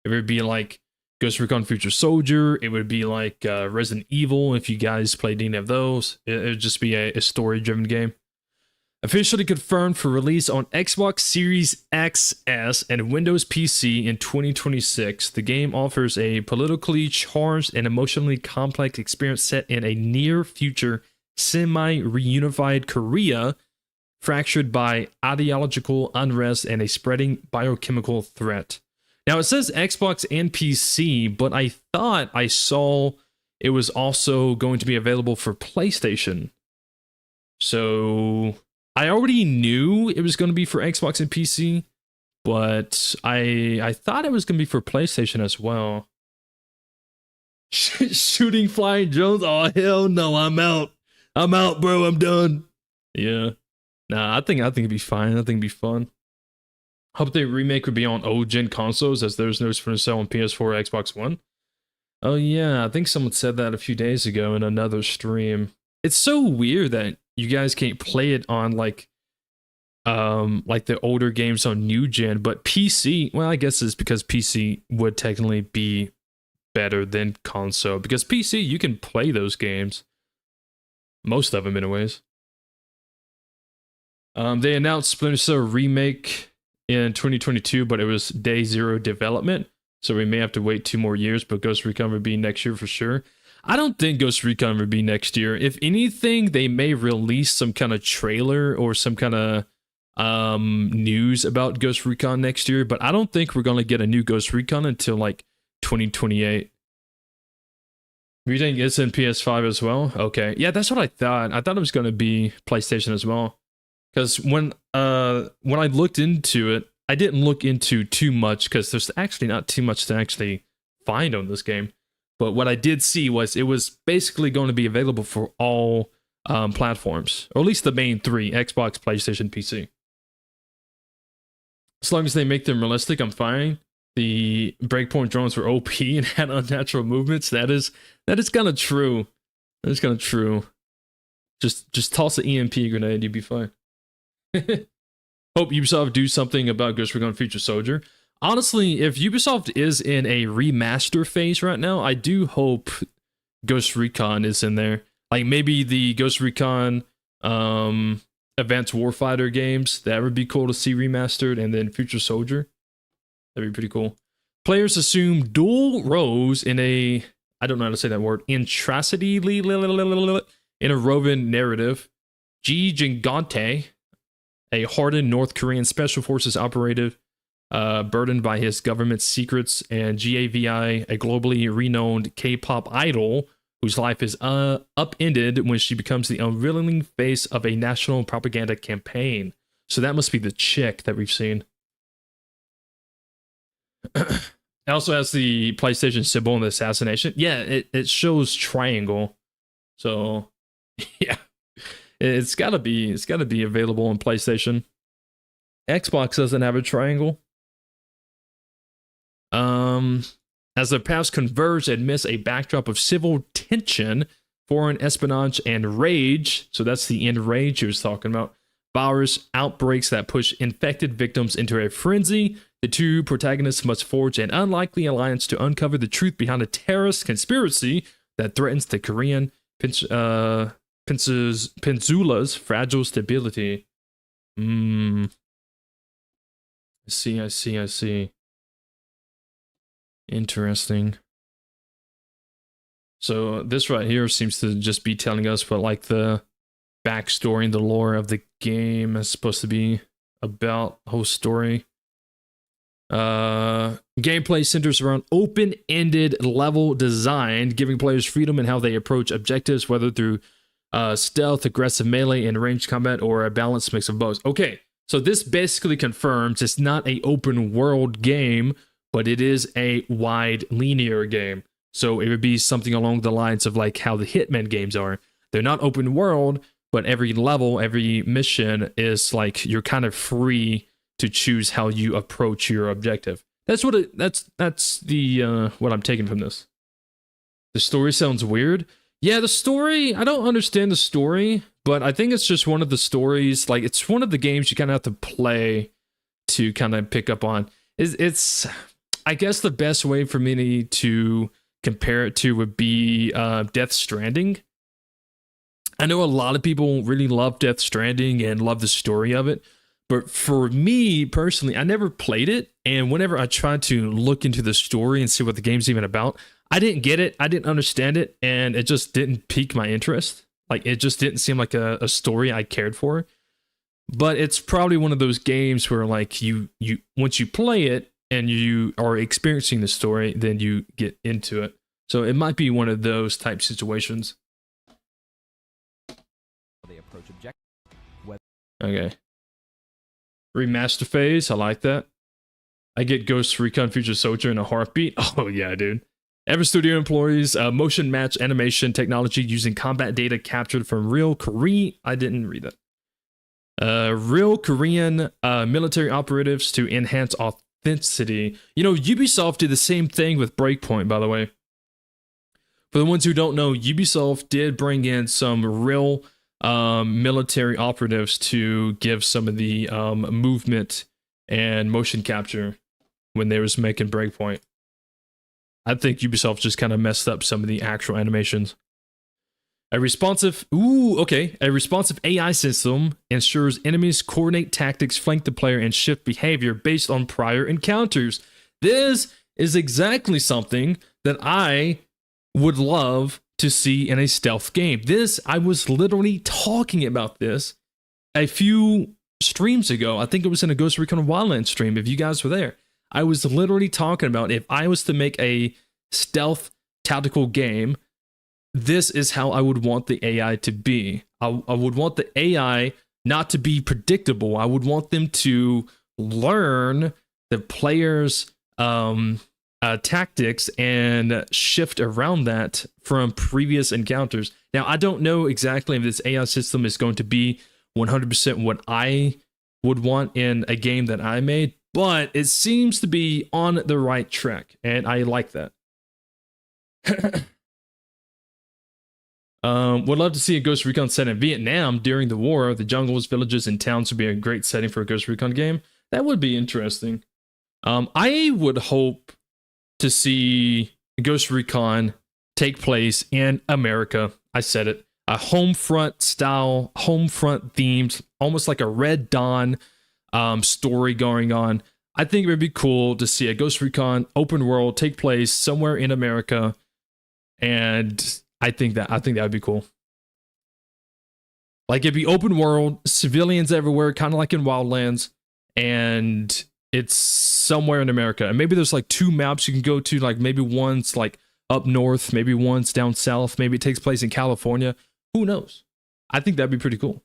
It would be like Ghost Recon Future Soldier. It would be like Resident Evil, if you guys played any of those. It would just be a story-driven game. Officially confirmed for release on Xbox Series XS and Windows PC in 2026, the game offers a politically charged and emotionally complex experience set in a near-future semi-reunified Korea, fractured by ideological unrest and a spreading biochemical threat. Now, it says Xbox and PC, but I thought I saw it was also going to be available for PlayStation. So I already knew it was going to be for Xbox and PC, but I thought it was going to be for PlayStation as well. Shooting flying drones? Oh, hell no, I'm out. I'm out, bro. I'm done. Yeah. Nah, I think it'd be fine. I think it'd be fun. Hope the remake would be on old-gen consoles, as there's no Splinter Cell on PS4 or Xbox One. Oh yeah, I think someone said that a few days ago in another stream. It's so weird that you guys can't play it on like the older games on new gen, but PC, well, I guess it's because PC would technically be better than console, because PC, you can play those games. Most of them, anyways. They announced Splinter Cell Remake in 2022, but it was day zero development, so we may have to wait 2 more years, but Ghost Recon would be next year for sure. I don't think Ghost Recon would be next year. If anything, they may release some kind of trailer or some kind of news about Ghost Recon next year, but I don't think we're going to get a new Ghost Recon until like 2028. You think it's in PS5 as well? Okay. Yeah, that's what I thought. I thought it was going to be PlayStation as well. Because when I looked into it, I didn't look into too much, because there's actually not too much to actually find on this game. But what I did see was it was basically going to be available for all platforms, or at least the main 3, Xbox, PlayStation, PC. As long as they make them realistic, I'm fine. The breakpoint drones were OP and had unnatural movements. That is kind of true. That is kind of true. Just toss an EMP grenade, you'd be fine. Hope Ubisoft do something about Ghost Recon Future Soldier. Honestly, if Ubisoft is in a remaster phase right now, I do hope Ghost Recon is in there. Like maybe the Ghost Recon Advanced Warfighter games, that would be cool to see remastered, and then Future Soldier. That'd be pretty cool. Players assume dual roles in a, I don't know how to say that word, intracity in a roving narrative. Ji Jingante, a hardened North Korean special forces operative, burdened by his government secrets, and GAVI, a globally renowned K-pop idol whose life is upended when she becomes the unwilling face of a national propaganda campaign. So that must be the chick that we've seen. It also has the PlayStation symbol in the assassination. Yeah, it shows triangle. So yeah, it's gotta be available on PlayStation. Xbox doesn't have a triangle. As the paths converge amidst a backdrop of civil tension, foreign espionage, and rage. So that's the end rage he was talking about. Virus outbreaks that push infected victims into a frenzy. The two protagonists must forge an unlikely alliance to uncover the truth behind a terrorist conspiracy that threatens the Korean peninsula's fragile stability. I see. Interesting. So this right here seems to just be telling us what like the backstory and the lore of the game is supposed to be about. Whole story. Gameplay centers around open-ended level design, giving players freedom in how they approach objectives, whether through stealth, aggressive melee, and ranged combat, or a balanced mix of both. Okay, so this basically confirms it's not an open world game, but it is a wide linear game. So it would be something along the lines of like how the Hitman games are. They're not open world, but every level, every mission is like you're kind of free to choose how you approach your objective. That's what that's the what I'm taking from this. The story sounds weird. Yeah, the story, I don't understand the story, but I think it's just one of the stories, like it's one of the games you kind of have to play to kind of pick up on. It's I guess the best way for me to compare it to would be Death Stranding. I know a lot of people really love Death Stranding and love the story of it, but for me personally, I never played it, and whenever I tried to look into the story and see what the game's even about, I didn't get it, I didn't understand it, and it just didn't pique my interest. Like, it just didn't seem like a story I cared for. But it's probably one of those games where like you once you play it and you are experiencing the story, then you get into it. So it might be one of those type situations. They approach objective. Okay. Remaster phase, I like that. I get Ghost Recon Future Soldier in a heartbeat. Oh yeah, dude. Ever Studio employs motion match animation technology using combat data captured from real Korean. I didn't read that. Real Korean military operatives to enhance authenticity. You know, Ubisoft did the same thing with Breakpoint, by the way. For the ones who don't know, Ubisoft did bring in some real military operatives to give some of the movement and motion capture when they was making Breakpoint. I think Ubisoft just kind of messed up some of the actual animations. A responsive AI system ensures enemies coordinate tactics, flank the player, and shift behavior based on prior encounters. This is exactly something that I would love to see in a stealth game. I was literally talking about this a few streams ago. I think it was in a Ghost Recon Wildlands stream, if you guys were there. I was literally talking about if I was to make a stealth tactical game, this is how I would want the AI to be. I would want the AI not to be predictable. I would want them to learn the player's tactics and shift around that from previous encounters. Now, I don't know exactly if this AI system is going to be 100% what I would want in a game that I made, but it seems to be on the right track, and I like that. Would love to see a Ghost Recon set in Vietnam during the war. The jungles, villages, and towns would be a great setting for a Ghost Recon game. That would be interesting. I would hope to see Ghost Recon take place in America. I said it. A Homefront style, Homefront themed, almost like a Red Dawn story going on. I think it would be cool to see a Ghost Recon open world take place somewhere in America, and I think that would be cool. Like, it'd be open world, civilians everywhere, kind of like in Wildlands, and it's somewhere in America. And maybe there's like 2 maps you can go to, like maybe one's like up north, maybe one's down south, maybe it takes place in California. Who knows? I think that'd be pretty cool.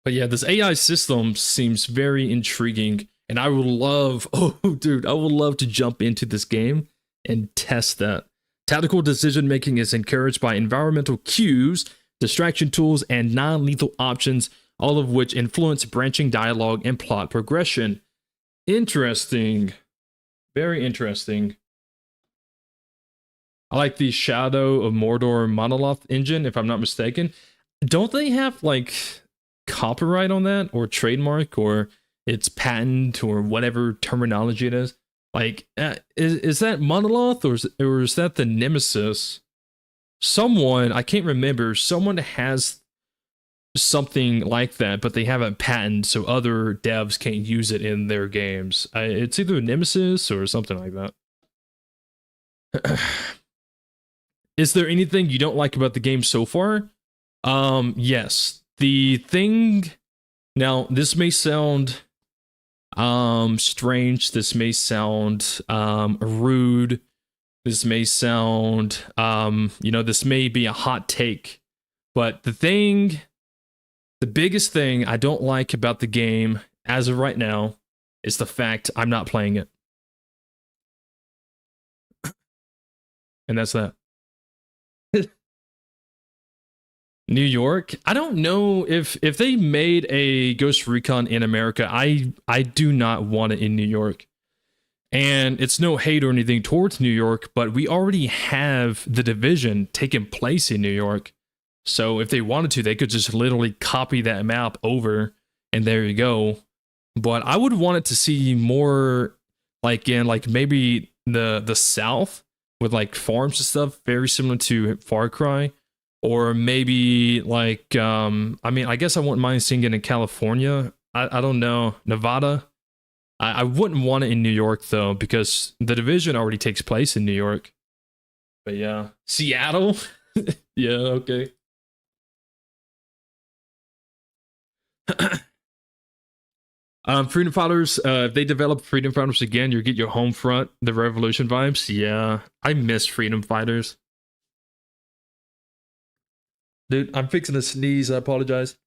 But yeah, this AI system seems very intriguing, and I would love, oh dude, I would love to jump into this game and test that. Tactical decision making is encouraged by environmental cues, distraction tools, and non-lethal options, all of which influence branching dialogue and plot progression. Interesting. Very interesting. I like the Shadow of Mordor monolith engine, if I'm not mistaken. Don't they have like copyright on that, or trademark, or it's patent, or whatever terminology it is? Like, is that Monolith, or is that the Nemesis? Someone, I can't remember, someone has something like that, but they have a patent, so other devs can't use it in their games. It's either Nemesis or something like that. Is there anything you don't like about the game so far? Yes. The thing... Now, this may sound... strange, this may sound rude, this may sound this may be a hot take, but the biggest thing I don't like about the game as of right now is the fact I'm not playing it. And that's that. New York? I don't know if they made a Ghost Recon in America. I do not want it in New York. And it's no hate or anything towards New York, but we already have The Division taking place in New York. So if they wanted to, they could just literally copy that map over, and there you go. But I would want it to see more like in like maybe the South with like farms and stuff, very similar to Far Cry. Or maybe like, I mean, I guess I wouldn't mind seeing it in California. I don't know, Nevada. I wouldn't want it in New York though, because The Division already takes place in New York. But yeah, Seattle. Yeah, okay. Freedom Fighters. If they develop Freedom Fighters again, you get your home front, the Revolution vibes. Yeah, I miss Freedom Fighters. Dude, I'm fixing to sneeze, I apologize.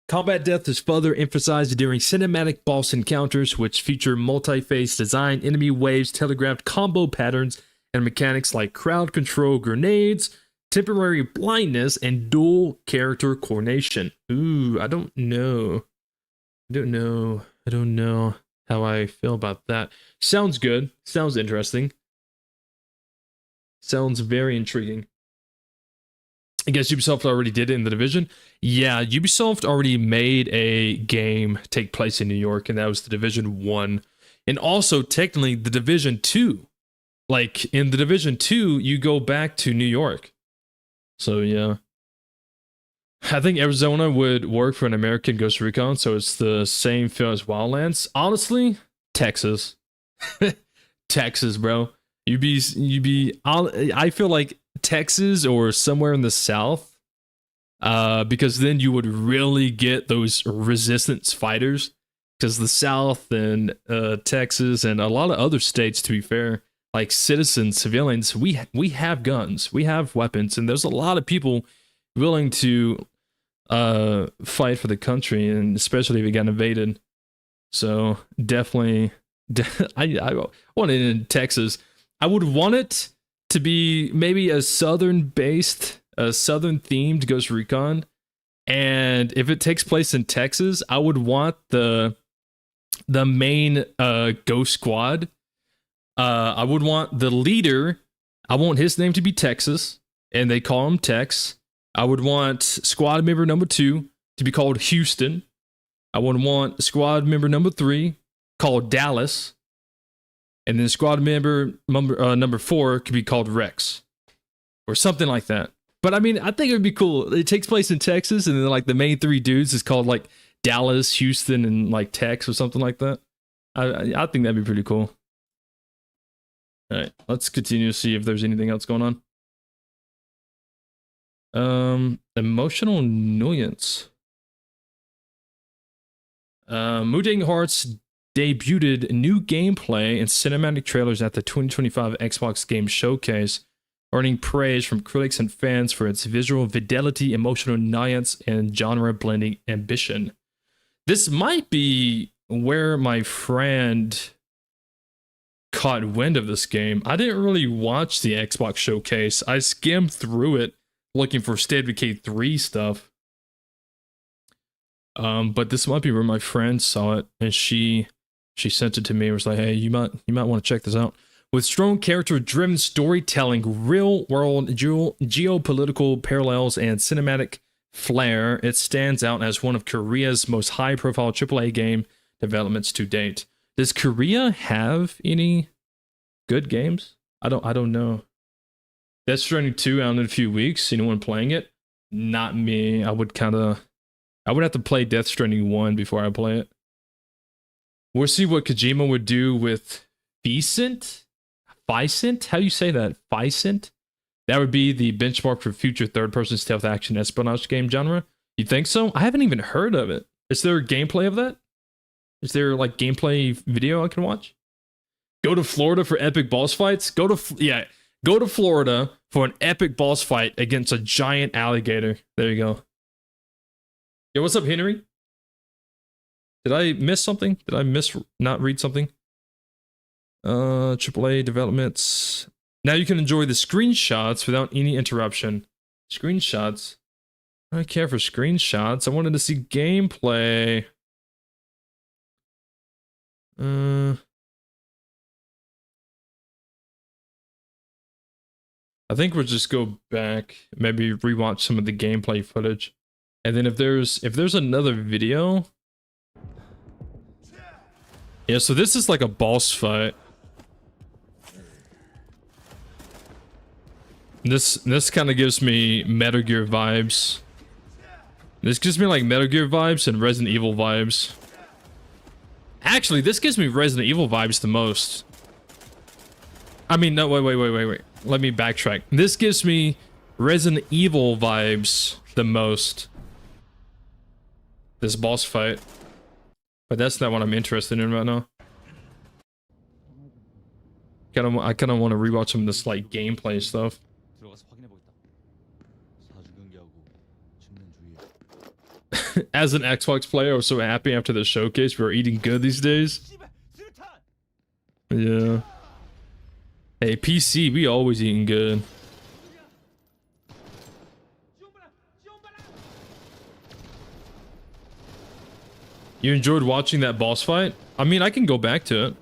Combat depth is further emphasized during cinematic boss encounters, which feature multi-phase design, enemy waves, telegraphed combo patterns, and mechanics like crowd control grenades, temporary blindness, and dual character coordination. Ooh, I don't know how I feel about that. Sounds good. Sounds interesting. Sounds very intriguing. I guess Ubisoft already did it in The Division. Yeah, Ubisoft already made a game take place in New York, and that was The Division 1. And also, technically, The Division 2. Like, in The Division 2, you go back to New York. So, yeah. I think Arizona would work for an American Ghost Recon, so it's the same feel as Wildlands. Honestly, Texas. Texas, bro. I feel like Texas or somewhere in the South, because then you would really get those resistance fighters, because the South and Texas and a lot of other states, to be fair, like citizens, civilians, we have guns, we have weapons, and there's a lot of people willing to fight for the country, and especially if it got invaded. So definitely, I want it in Texas. I would want it to be maybe a southern-based, a southern-themed Ghost Recon. And if it takes place in Texas, I would want the main Ghost Squad. I would want the leader. I want his name to be Texas, and they call him Tex. I would want squad member number 2 to be called Houston. I would want squad member number 3 called Dallas. And then squad member number 4 could be called Rex. Or something like that. But I mean, I think it would be cool. It takes place in Texas, and then like the main three dudes is called like Dallas, Houston, and like Tex or something like that. I think that'd be pretty cool. All right, let's continue to see if there's anything else going on. Emotional annoyance. Mudang Hearts debuted new gameplay and cinematic trailers at the 2025 Xbox Game Showcase, earning praise from critics and fans for its visual fidelity, emotional annoyance, and genre-blending ambition. This might be where my friend caught wind of this game. I didn't really watch the Xbox Showcase. I skimmed through it looking for State of Decay 3 stuff. But this might be where my friend saw it, and she sent it to me and was like, hey, you might want to check this out. With strong character-driven storytelling, real-world geopolitical parallels, and cinematic flair, it stands out as one of Korea's most high-profile AAA game developments to date. Does Korea have any good games? I don't know. Death Stranding 2 out in a few weeks. Anyone playing it? Not me. I would have to play Death Stranding 1 before I play it. We'll see what Kojima would do with Vicent? Vicent? How do you say that? Vicent? That would be the benchmark for future third-person stealth action espionage game genre. You think so? I haven't even heard of it. Is there gameplay of that? Is there like gameplay video I can watch? Go to Florida for epic boss fights? Go to Florida for an epic boss fight against a giant alligator. There you go. Yo, what's up, Henry? Did I miss something? Did I not read something? AAA developments. Now you can enjoy the screenshots without any interruption. Screenshots? I don't care for screenshots. I wanted to see gameplay. I think we'll just go back, maybe rewatch some of the gameplay footage. And then if there's another video. Yeah, so this is like a boss fight. This kind of gives me Metal Gear vibes. This gives me like Metal Gear vibes and Resident Evil vibes. Actually, this gives me Resident Evil vibes the most. I mean, no, wait. Let me backtrack. This gives me Resident Evil vibes the most. This boss fight. But that's not what I'm interested in right now. I kind of want to rewatch some of this like gameplay stuff. 들어가서 확인해 보겠다. 사주 경기하고 죽는 주의. As an Xbox player, I was so happy after the showcase. We're eating good these days. Yeah. Hey, PC, we always eating good. You enjoyed watching that boss fight? I mean, I can go back to it.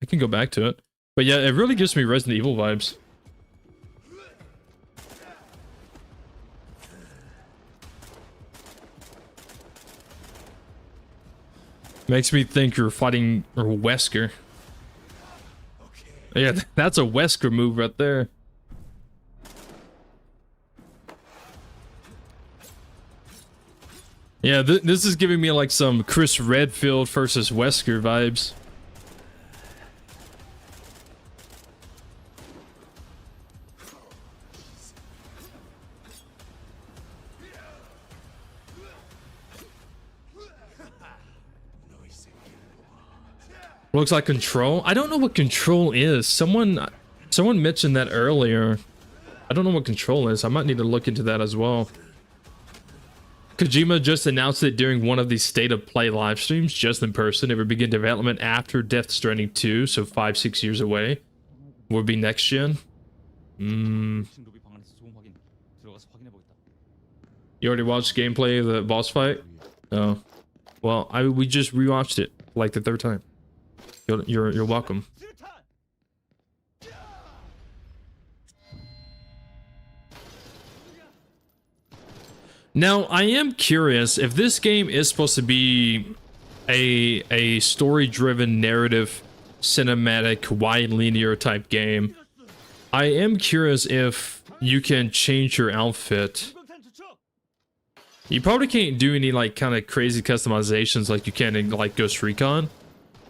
I can go back to it. But yeah, it really gives me Resident Evil vibes. Makes me think you're fighting Wesker. Yeah, that's a Wesker move right there. Yeah, this is giving me like some Chris Redfield versus Wesker vibes. Looks like Control. I don't know what Control is. Someone mentioned that earlier. I don't know what Control is. I might need to look into that as well. Kojima just announced it during one of these State of Play live streams, just in person. It would begin development after Death Stranding 2, so 5-6 years away. Would be next gen. You already watched gameplay of the boss fight? Oh. Well, we just rewatched it like the third time. You're welcome. Now, I am curious if this game is supposed to be a story-driven narrative, cinematic, wide linear type game. I am curious if you can change your outfit. You probably can't do any like kind of crazy customizations like you can in like Ghost Recon.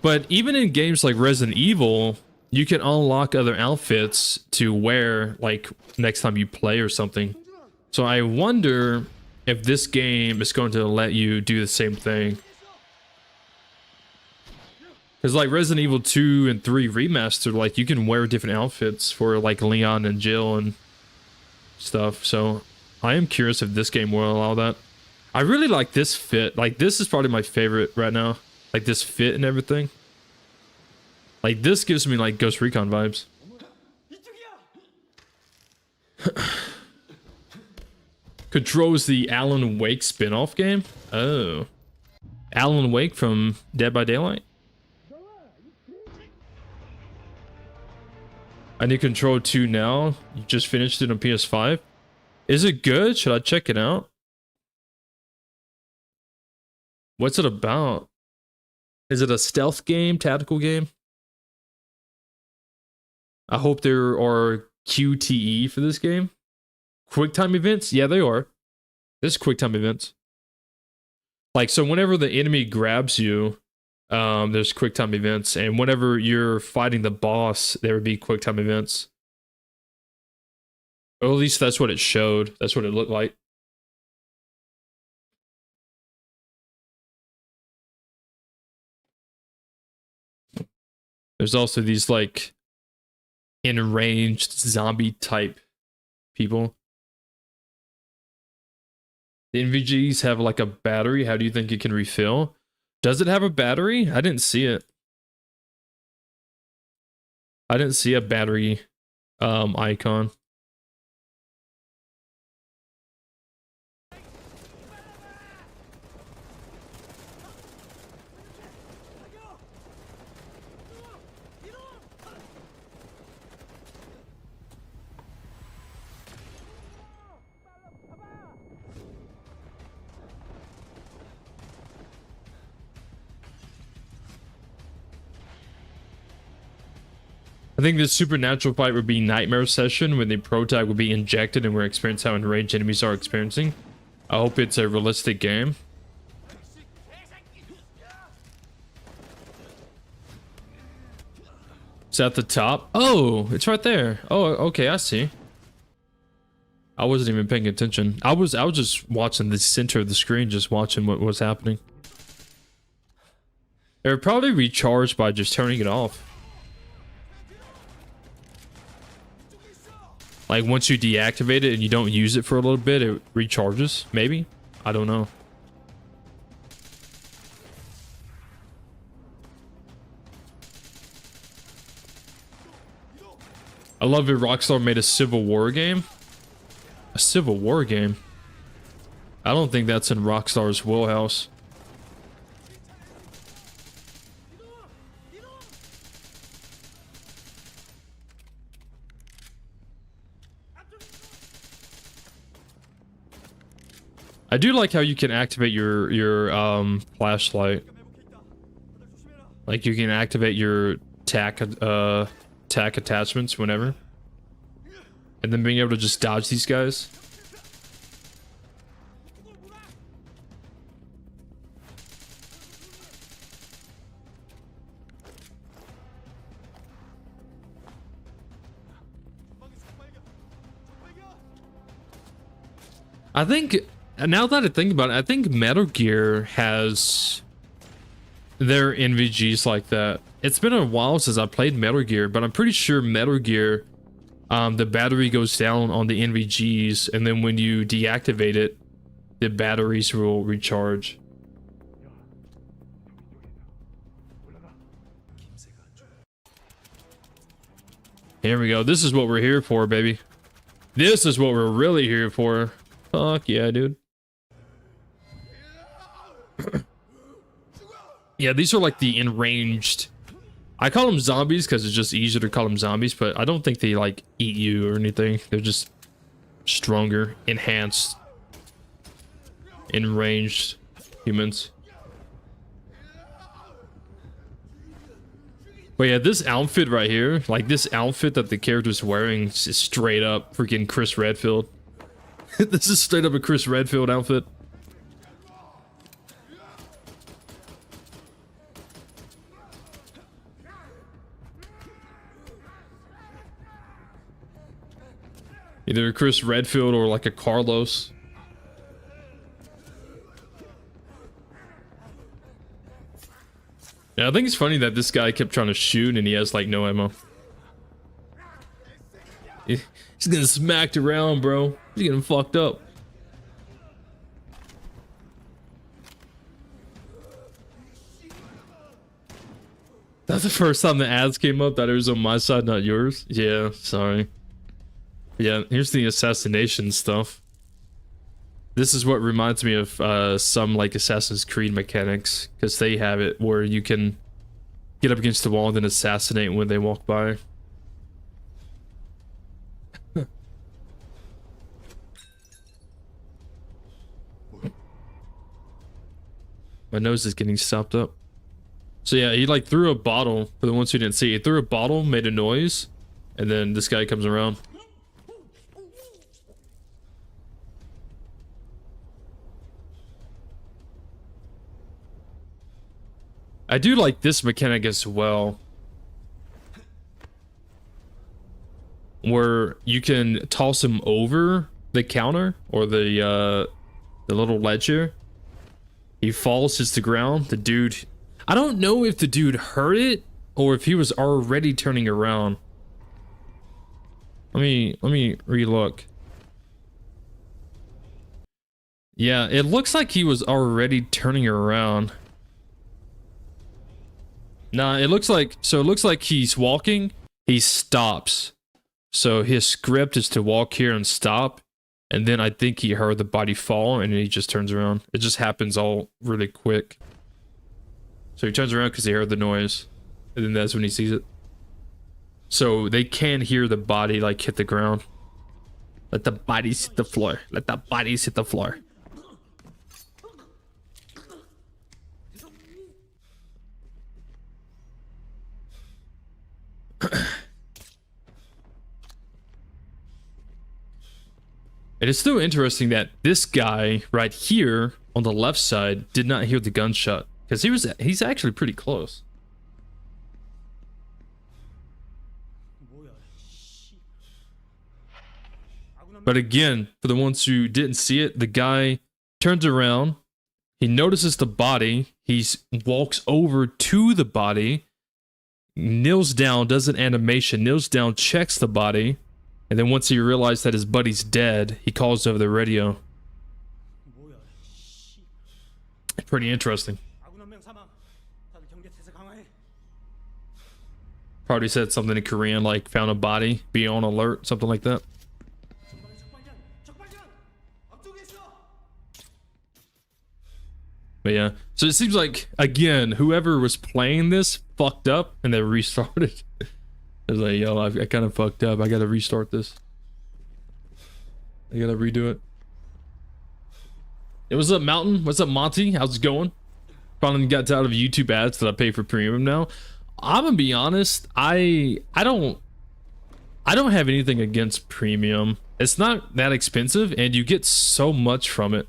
But even in games like Resident Evil, you can unlock other outfits to wear like next time you play or something. So I wonder if this game is going to let you do the same thing. Because like Resident Evil 2 and 3 Remastered, like you can wear different outfits for like Leon and Jill and stuff. So I am curious if this game will allow that. I really like this fit. Like this is probably my favorite right now. Like this fit and everything. Like this gives me like Ghost Recon vibes. Controls the Alan Wake spin-off game. Oh. Alan Wake from Dead by Daylight. I need Control 2 now. You just finished it on PS5. Is it good? Should I check it out? What's it about? Is it a stealth game, tactical game? I hope there are QTE for this game. QuickTime events? Yeah, they are. There's QuickTime events. Like, so whenever the enemy grabs you, there's QuickTime events. And whenever you're fighting the boss, there would be QuickTime events. Or at least that's what it showed. That's what it looked like. There's also these like enraged zombie type people. The NVGs have like a battery. How do you think it can refill? Does it have a battery? I didn't see it. I didn't see a battery icon. I think the supernatural fight would be Nightmare Session when the protag would be injected and we're experiencing how enraged enemies are experiencing. I hope it's a realistic game. It's at the top. Oh, it's right there. Oh, okay, I see. I wasn't even paying attention. I was just watching the center of the screen, just watching what was happening. It would probably recharge by just turning it off. Like once you deactivate it and you don't use it for a little bit, it recharges, maybe? I don't know. I love it Rockstar made a Civil War game. A Civil War game? I don't think that's in Rockstar's wheelhouse. I do like how you can activate your flashlight. Like you can activate your tac attachments whenever. And then being able to just dodge these guys. I think, now that I think about it, I think Metal Gear has their NVGs like that. It's been a while since I played Metal Gear, but I'm pretty sure Metal Gear, the battery goes down on the NVGs, and then when you deactivate it, the batteries will recharge. Here we go. This is what we're here for, baby. This is what we're really here for. Fuck yeah, dude. Yeah, these are like the enraged. I call them zombies because it's just easier to call them zombies, but I don't think they like eat you or anything. They're just stronger, enhanced, enraged humans. But yeah, this outfit right here, like this outfit that the character's wearing is straight up freaking Chris Redfield. This is straight up a Chris Redfield outfit. Either a Chris Redfield or like a Carlos. Yeah, I think it's funny that this guy kept trying to shoot and he has like no ammo. He's getting smacked around, bro. He's getting fucked up. That's the first time the ads came up that it was on my side, not yours. Yeah, sorry. Yeah, here's the assassination stuff. This is what reminds me of some like Assassin's Creed mechanics, because they have it where you can get up against the wall and then assassinate when they walk by. My nose is getting stopped up. So yeah, he like threw a bottle, for the ones who didn't see, he threw a bottle, made a noise, and then this guy comes around. I do like this mechanic as well, where you can toss him over the counter or the little ledger. He falls, hits the ground. The dude, I don't know if the dude heard it or if he was already turning around. Let me relook. Yeah, it looks like he was already turning around. Nah, it looks like he's walking, he stops. So his script is to walk here and stop, and then I think he heard the body fall and he just turns around. It just happens all really quick. So he turns around because he heard the noise, and then that's when he sees it. So they can hear the body like hit the ground. Let the bodies hit the floor. Let the bodies hit the floor. It is still interesting that this guy right here on the left side did not hear the gunshot, because he's actually pretty close. But again, for the ones who didn't see it, the guy turns around, he notices the body, he walks over to the body, kneels down, does an animation, kneels down, checks the body, and then once he realized that his buddy's dead, he calls over the radio. Pretty interesting. Probably said something in Korean like found a body, be on alert, something like that. But yeah, so it seems like, again, whoever was playing this fucked up and they restarted. I was like, yo, I kind of fucked up. I gotta restart this. I gotta redo it. Hey, what's up, Mountain? What's up, Monty? How's it going? Finally got out of YouTube ads that I pay for premium now. I'm gonna be honest. I don't have anything against premium. It's not that expensive, and you get so much from it.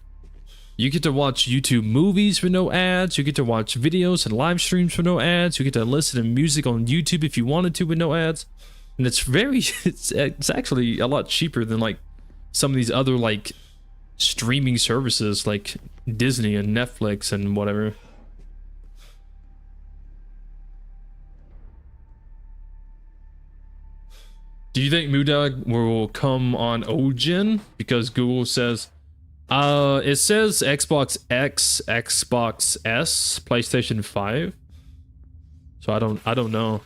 You get to watch YouTube movies for no ads. You get to watch videos and live streams for no ads. You get to listen to music on YouTube if you wanted to with no ads. And it's it's actually a lot cheaper than like some of these other like streaming services like Disney and Netflix and whatever. Do you think Mudang will come on OGen? Because Google says it says Xbox X, Xbox S, PlayStation 5. So I don't know.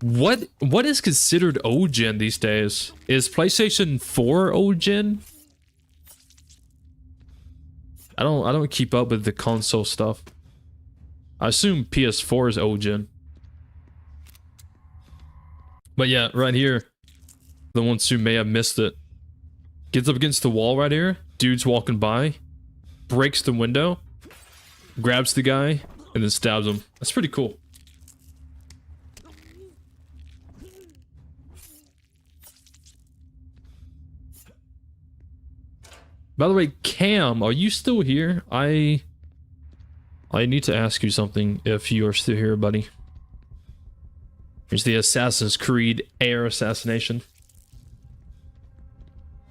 What is considered OGen these days? Is PlayStation 4 OGen? I don't keep up with the console stuff. I assume PS4 is OGen. But yeah, right here, the ones who may have missed it. Gets up against the wall right here. Dude's walking by. Breaks the window. Grabs the guy. And then stabs him. That's pretty cool. By the way, Cam, are you still here? I need to ask you something if you are still here, buddy. Here's the Assassin's Creed air assassination.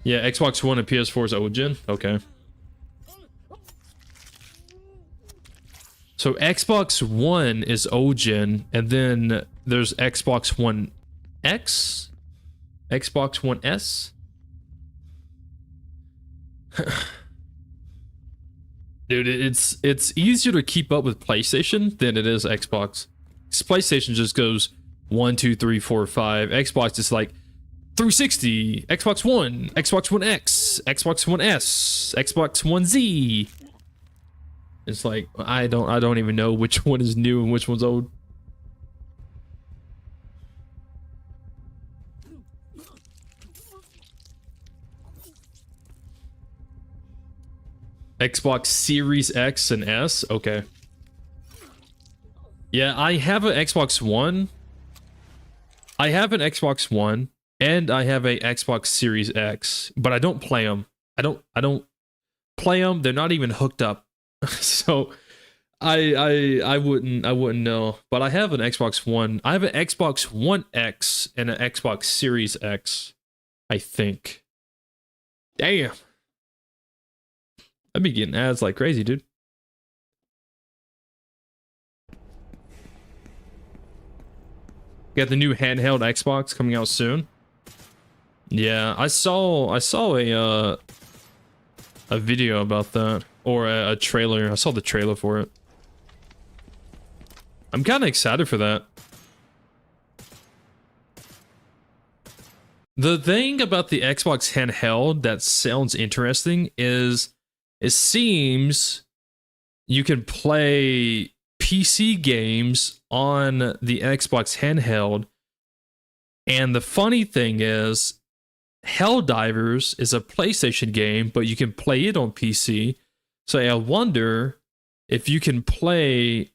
Yeah, Xbox One and PS4 is OGen. Okay. So Xbox One is OGen, and then there's Xbox One X, Xbox One S. Dude, it's easier to keep up with PlayStation than it is Xbox. PlayStation just goes 1, 2, 3, 4, 5. Xbox is like 360, Xbox One, Xbox One X, Xbox One S, Xbox One Z. It's like I don't even know which one is new and which one's old. Xbox Series X and S? Okay. Yeah, I have an Xbox One. I have an Xbox One and I have a Xbox Series X, but I don't play them. I don't play them. They're not even hooked up. So I wouldn't know. But I have an Xbox One. I have an Xbox One X and an Xbox Series X, I think. Damn. I'd be getting ads like crazy, dude. Got the new handheld Xbox coming out soon. Yeah, I saw a video about that, or a trailer. I saw the trailer for it. I'm kind of excited for that. The thing about the Xbox handheld that sounds interesting is it seems you can play PC games on the Xbox handheld. And the funny thing is, Helldivers is a PlayStation game, but you can play it on PC. So I wonder if you can play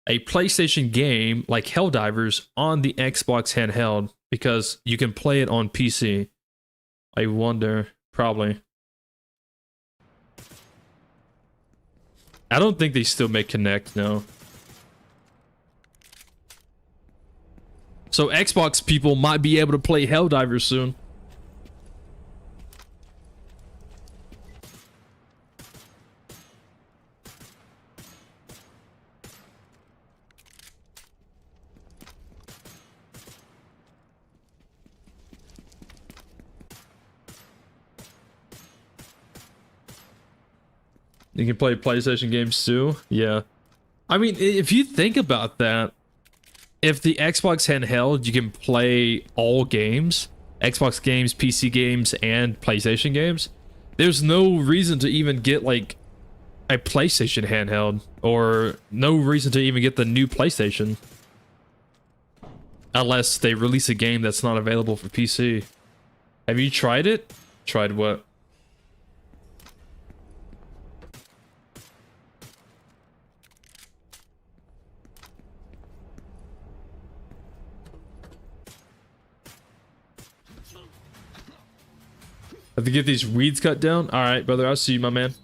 a PlayStation game like Helldivers on the Xbox handheld, because you can play it on PC. I wonder, probably. I don't think they still make Kinect, no. So Xbox people might be able to play Helldivers soon. You can play PlayStation games too? Yeah. I mean, if you think about that, if the Xbox handheld, you can play all games, Xbox games, PC games, and PlayStation games, there's no reason to even get like a PlayStation handheld, or no reason to even get the new PlayStation. Unless they release a game that's not available for PC. Have you tried it? Tried what? Have to get these weeds cut down? Alright, brother, I see you, my man.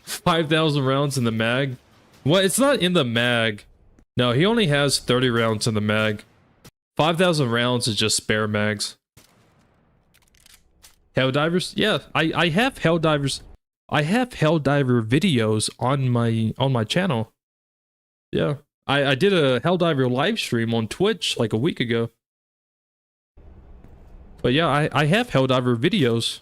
5,000 rounds in the mag? What? It's not in the mag. No, he only has 30 rounds in the mag. 5,000 rounds is just spare mags. Helldivers? Yeah, I have Helldivers. I have Helldiver videos on my channel. Yeah. I did a Helldiver live stream on Twitch like a week ago. But yeah, I have Helldiver videos.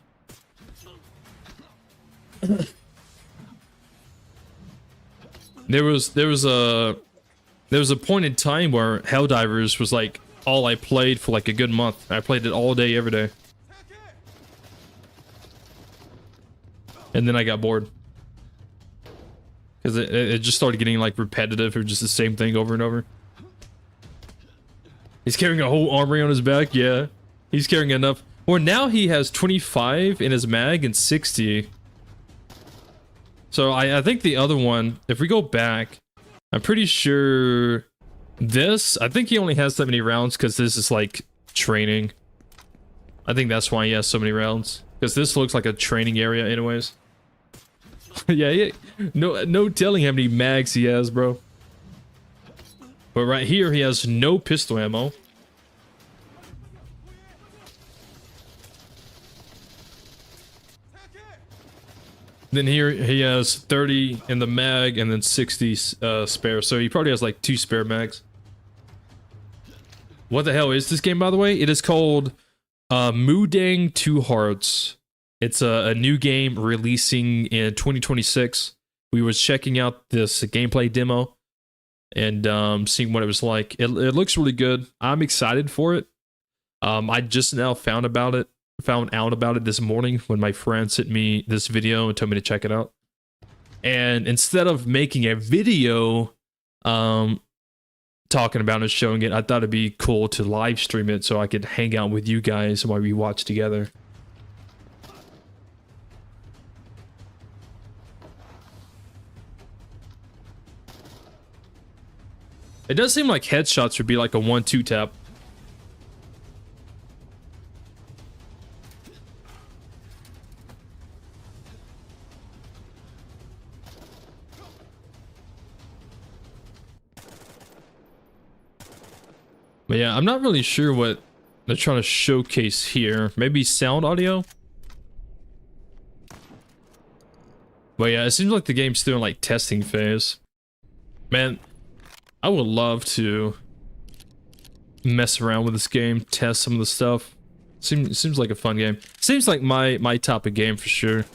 There was a point in time where Helldivers was like all I played for like a good month. I played it all day, every day. And then I got bored. Because it just started getting like repetitive, or just the same thing over and over. He's carrying a whole armory on his back, yeah. He's carrying enough. Well, now he has 25 in his mag and 60. So I think the other one, if we go back, I'm pretty sure this, I think he only has that many rounds because this is like training. I think that's why he has so many rounds. Because this looks like a training area anyways. Yeah, no telling how many mags he has, bro. But right here, he has no pistol ammo. Then here he has 30 in the mag and then 60 spare. So he probably has like 2 spare mags. What the hell is this game, by the way? It is called Mudang 2 Hearts. It's a new game releasing in 2026. We was checking out this gameplay demo and seeing what it was like. It looks really good. I'm excited for it. I just now found out about it this morning when my friend sent me this video and told me to check it out. And instead of making a video talking about it, showing it, I thought it'd be cool to live stream it so I could hang out with you guys while we watch together. It does seem like headshots would be like a 1-2 tap. But yeah, I'm not really sure what they're trying to showcase here. Maybe sound audio? But yeah, it seems like the game's still in like testing phase. Man, I would love to mess around with this game, test some of the stuff. Seems like a fun game. Seems like my type of game for sure.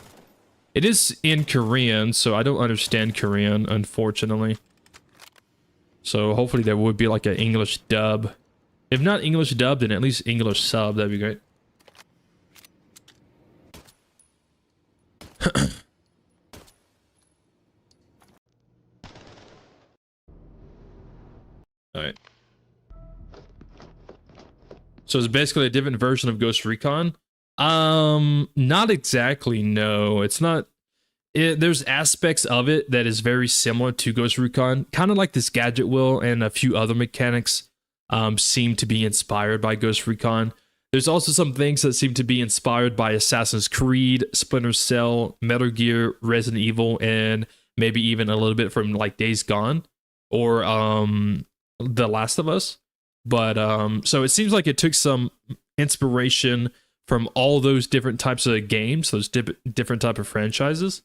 It is in Korean, so I don't understand Korean, unfortunately. So hopefully there would be like an English dub. If not English dub, then at least English sub. That'd be great. Alright. So it's basically a different version of Ghost Recon. Not exactly, no. It's not. There's aspects of it that is very similar to Ghost Recon. Kind of like this gadget wheel and a few other mechanics seem to be inspired by Ghost Recon. There's also some things that seem to be inspired by Assassin's Creed, Splinter Cell, Metal Gear, Resident Evil, and maybe even a little bit from like Days Gone or The Last of Us. But so it seems like it took some inspiration from all those different types of games, those different type of franchises,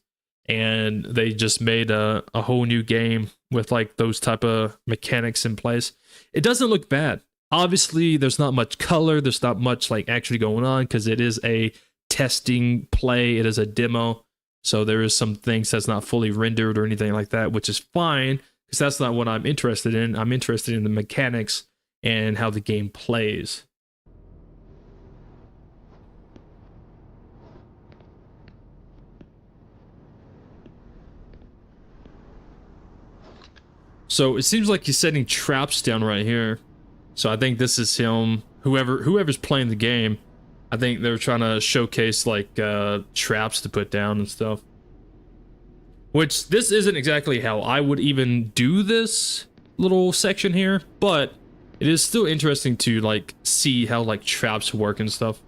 and they just made a whole new game with like those type of mechanics in place. It doesn't look bad. Obviously, there's not much color. There's not much like actually going on because it is a testing play. It is a demo. So there is some things that's not fully rendered or anything like that, which is fine because that's not what I'm interested in. I'm interested in the mechanics and how the game plays. So it seems like he's setting traps down right here. So I think this is him, whoever's playing the game. I think they're trying to showcase like traps to put down and stuff. Which this isn't exactly how I would even do this little section here, but it is still interesting to like see how like traps work and stuff.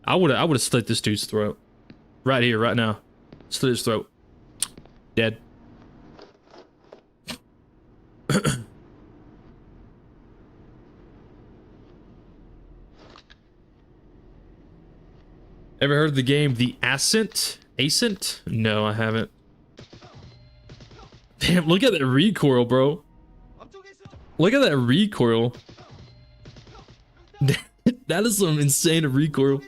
I would have slit this dude's throat. Right here, right now. Slit his throat. Dead. Ever heard of the game The Ascent? Ascent? No, I haven't. Damn, look at that recoil, bro. Look at that recoil. That is some insane recoil.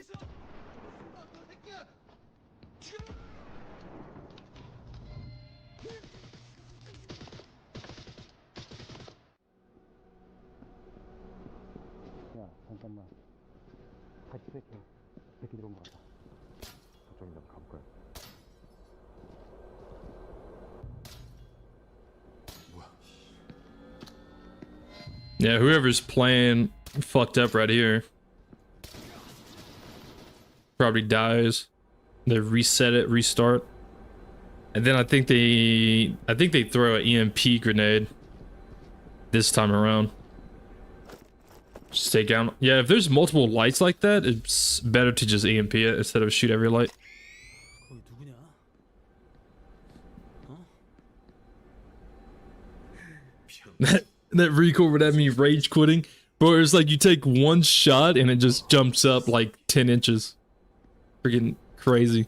Yeah, whoever's playing fucked up right here probably dies. They reset it, restart, and then I think they throw an EMP grenade this time around. Just take down. Yeah, if there's multiple lights like that, it's better to just EMP it instead of shoot every light. 거기 누구냐? That recoil would have me rage quitting. Bro, it's like you take one shot and it just jumps up like 10 inches. Freaking crazy.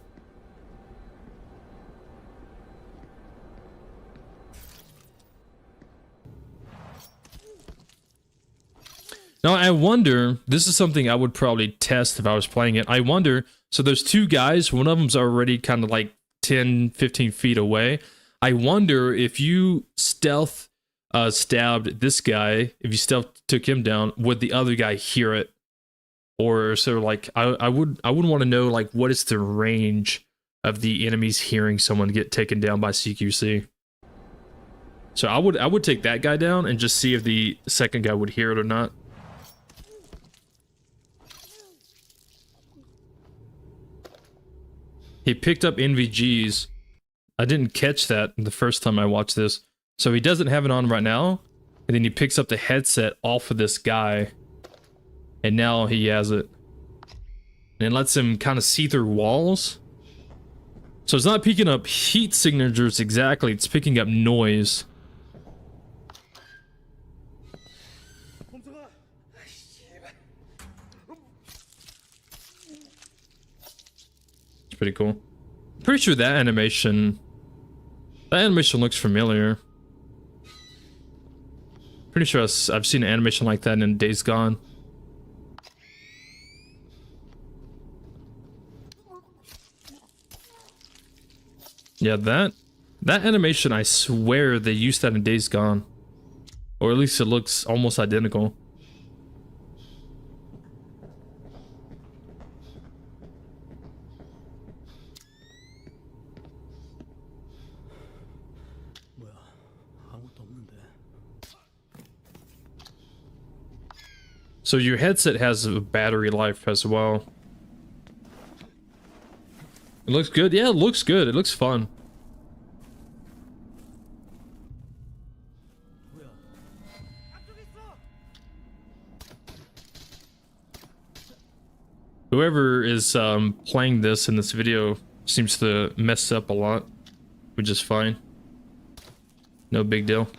Now, I wonder, this is something I would probably test if I was playing it. I wonder, so there's two guys, one of them's already kind of like 10, 15 feet away. I wonder if you stealth stabbed this guy, if you stealth took him down, would the other guy hear it? Or so like, I would want to know like what is the range of the enemies hearing someone get taken down by CQC. So I would take that guy down and just see if the second guy would hear it or not. He picked up NVGs. I didn't catch that the first time I watched this. So he doesn't have it on right now. And then he picks up the headset off of this guy. And now he has it. And it lets him kind of see through walls. So it's not picking up heat signatures exactly. It's picking up noise. Pretty cool. Pretty sure that animation looks familiar. Pretty sure I've seen an animation like that in Days Gone. Yeah, that animation, I swear they used that in Days Gone. Or at least it looks almost identical. So your headset has a battery life as well. It looks good. Yeah, it looks good. It looks fun. Whoever is playing this in this video seems to mess up a lot, which is fine. No big deal.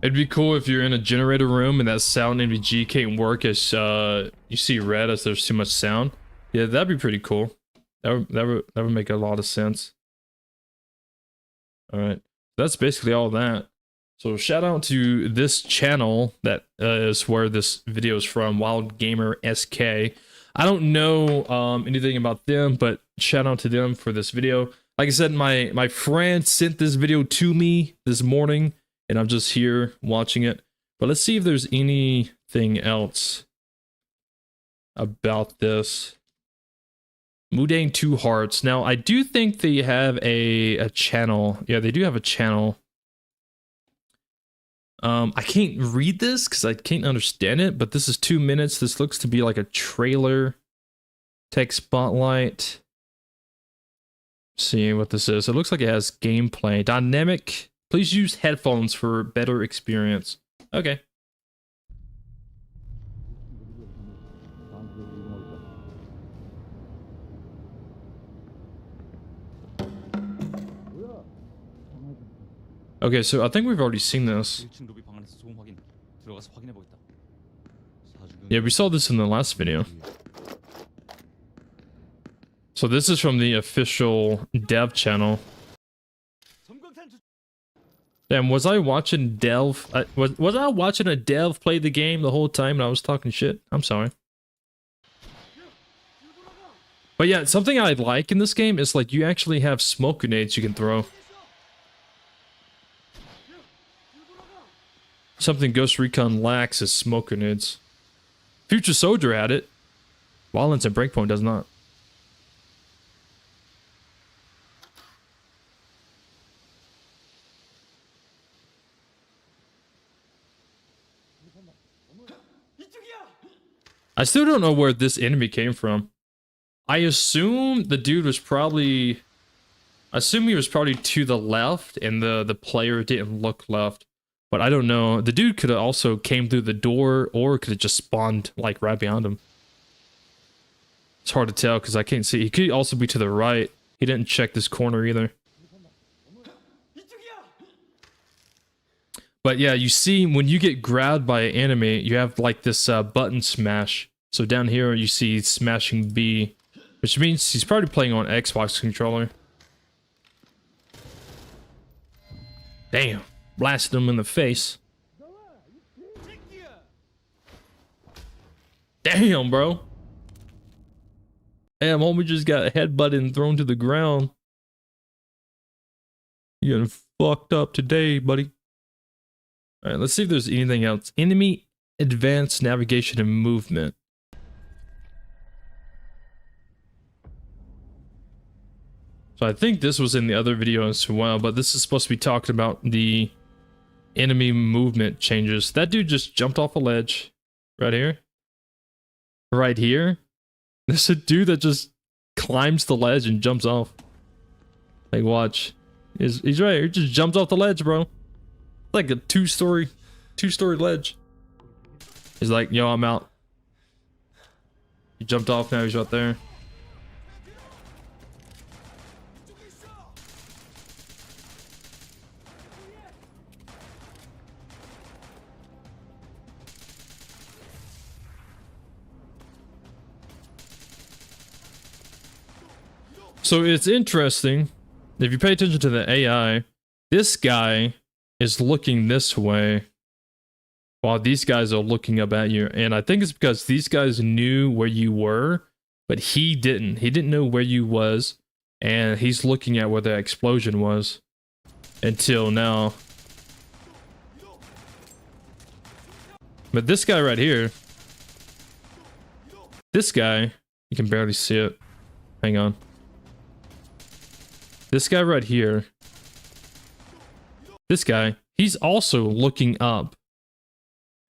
It'd be cool if you're in a generator room and that sound NVG can't work as you see red as there's too much sound. Yeah, that'd be pretty cool. That would make a lot of sense. All right, that's basically all that. So shout out to this channel that is where this video is from, Wild Gamer SK. I don't know anything about them, but shout out to them for this video. Like I said, my friend sent this video to me this morning, and I'm just here watching it. But let's see if there's anything else about this. Mudang 2 Hearts. Now, I do think they have a channel. Yeah, they do have a channel. I can't read this because I can't understand it, but this is 2 minutes. This looks to be like a trailer. Tech spotlight. See what this is. It looks like it has gameplay. Dynamic. Please use headphones for better experience. Okay. Okay, so I think we've already seen this. 1층 로비 방 안에서 소음 확인. 들어가서 확인해 보겠다. Yeah, we saw this in the last video. So this is from the official dev channel. Damn, was I watching Delve? Was I watching a dev play the game the whole time and I was talking shit? I'm sorry. But yeah, something I like in this game is like you actually have smoke grenades you can throw. Something Ghost Recon lacks is smoke grenades. Future Soldier had it. Wildlands and Breakpoint does not. I still don't know where this enemy came from. I assume the dude was probably... I assume he was probably to the left, and the player didn't look left. But I don't know. The dude could have also came through the door, or could have just spawned, like, right behind him. It's hard to tell, because I can't see. He could also be to the right. He didn't check this corner either. But yeah, you see, when you get grabbed by an enemy, you have, like, this button smash. So down here, you see smashing B, which means he's probably playing on Xbox controller. Damn. Blasted him in the face. Damn, bro. Damn, homie just got headbutted and thrown to the ground. You getting fucked up today, buddy. Alright, let's see if there's anything else. Enemy advanced navigation and movement. So I think this was in the other video as well, but this is supposed to be talking about the enemy movement changes. That dude just jumped off a ledge. Right here. Right here. There's a dude that just climbs the ledge and jumps off. Like, watch. He's right here. He just jumps off the ledge, bro. Like a two-story ledge. He's like, yo, I'm out. He jumped off, now he's right there. So it's interesting, if you pay attention to the AI, this guy is looking this way while these guys are looking up at you. And I think it's because these guys knew where you were, but he didn't. He didn't know where you was, and he's looking at where the explosion was until now. But this guy right here, this guy, you can barely see it. Hang on. This guy right here, this guy, he's also looking up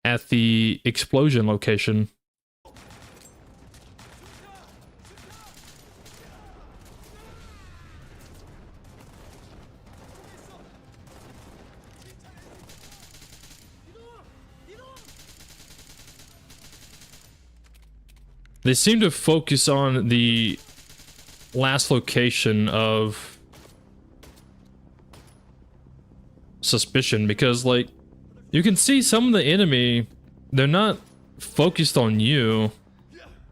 at the explosion location. They seem to focus on the last location of suspicion, because like you can see some of the enemy, they're not focused on you,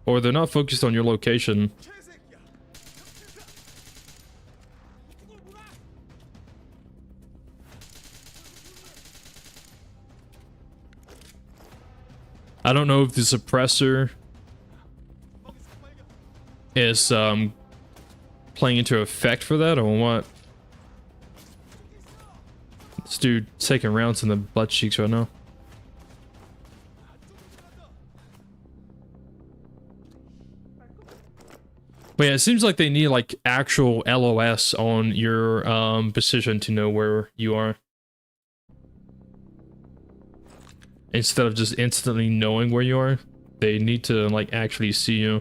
or they're not focused on your location. I don't know if the suppressor is playing into effect for that or what. This dude taking rounds in the butt cheeks right now. But yeah, it seems like they need like actual LOS on your position to know where you are, instead of just instantly knowing where you are. They need to like actually see you.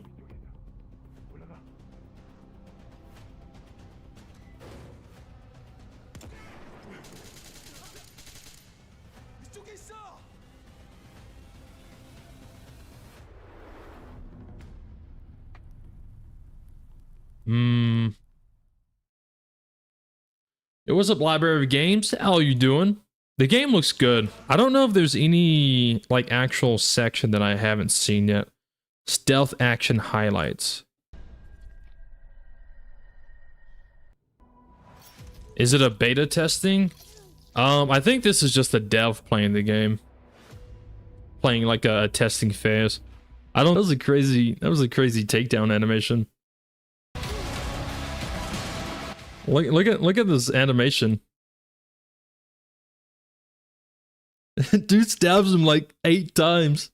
It was a library of games. How are you doing? The game looks good. I don't know if there's any like actual section that I haven't seen yet. Stealth action highlights. Is it a beta testing? I think this is just a dev playing the game. Playing like a testing phase. I don't. That was a crazy takedown animation. Look at this animation. Dude stabs him like 8 times.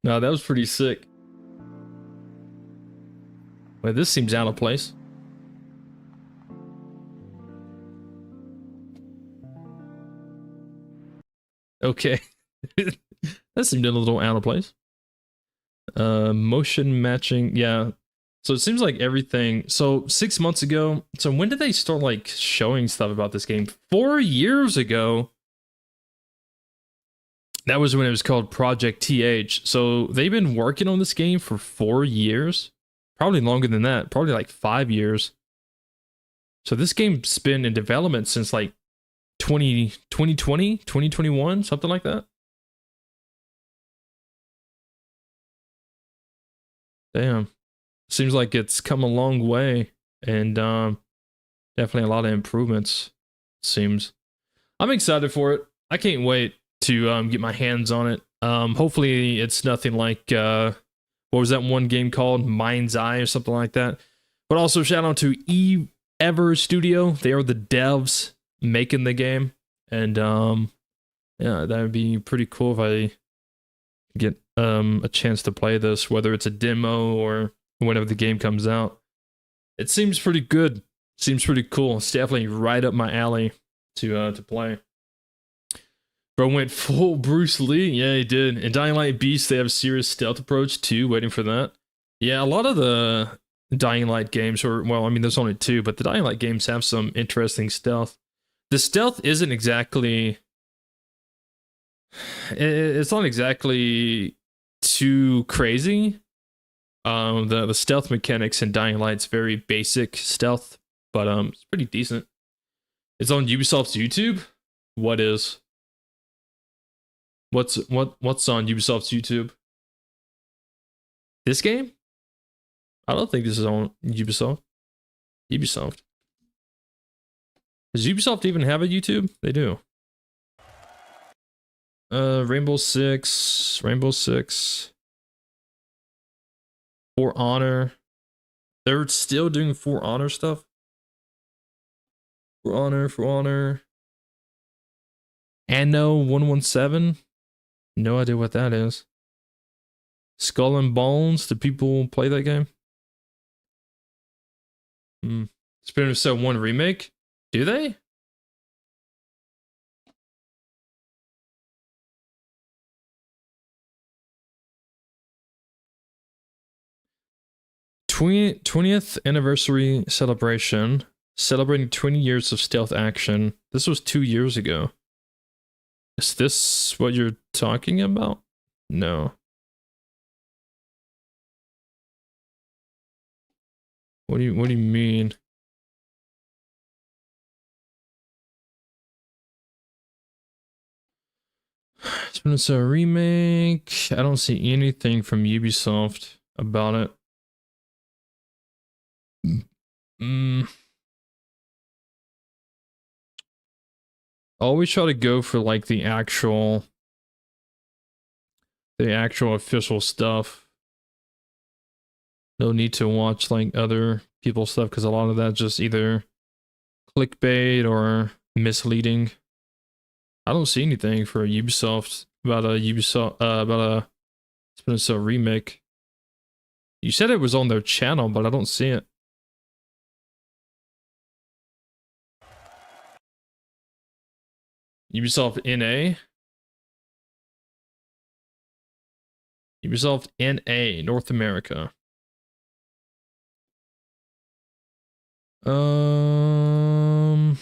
No, that was pretty sick. Wait, this seems out of place. Okay. That seemed a little out of place. Motion matching, yeah. So it seems like everything. So 6 months ago. So when did they start like showing stuff about this game? 4 years ago. That was when it was called Project TH. So they've been working on this game for 4 years. Probably longer than that. Probably like 5 years. So this game's been in development since like 2020, 2021, something like that. Damn. Seems like it's come a long way, and definitely a lot of improvements, seems. I'm excited for it. I can't wait to get my hands on it. Hopefully it's nothing like what was that one game called? Mind's Eye or something like that. But also shout out to Ever Studio. They are the devs making the game, and yeah, that would be pretty cool if I get a chance to play this, whether it's a demo or whenever the game comes out. It seems pretty good. Seems pretty cool. It's definitely right up my alley to play. Bro went full Bruce Lee. Yeah, he did. In Dying Light Beast, they have a serious stealth approach too. Waiting for that. Yeah, a lot of the Dying Light games, or well, I mean, there's only 2, but the Dying Light games have some interesting stealth. The stealth isn't exactly. It's not exactly too crazy. The stealth mechanics in Dying Light's very basic stealth, but it's pretty decent. It's on Ubisoft's YouTube. What is? What's on Ubisoft's YouTube? This game? I don't think this is on Ubisoft. Ubisoft. Does Ubisoft even have a YouTube? They do. Rainbow Six. For Honor. They're still doing For Honor stuff. For Honor. Anno 117. No idea what that is. Skull and Bones. Do people play that game? Splinter Cell 1 remake? Do they? '20th anniversary celebration, celebrating 20 years of stealth action. This was 2 years ago. Is this what you're talking about? No. What do you mean? It's a remake. I don't see anything from Ubisoft about it. Always try to go for like the actual official stuff. No need to watch like other people's stuff, because a lot of that's just either clickbait or misleading. I don't see anything for Ubisoft about a Splinter Cell remake. You said it was on their channel, but I don't see it. Ubisoft NA. Ubisoft NA, North America. I'm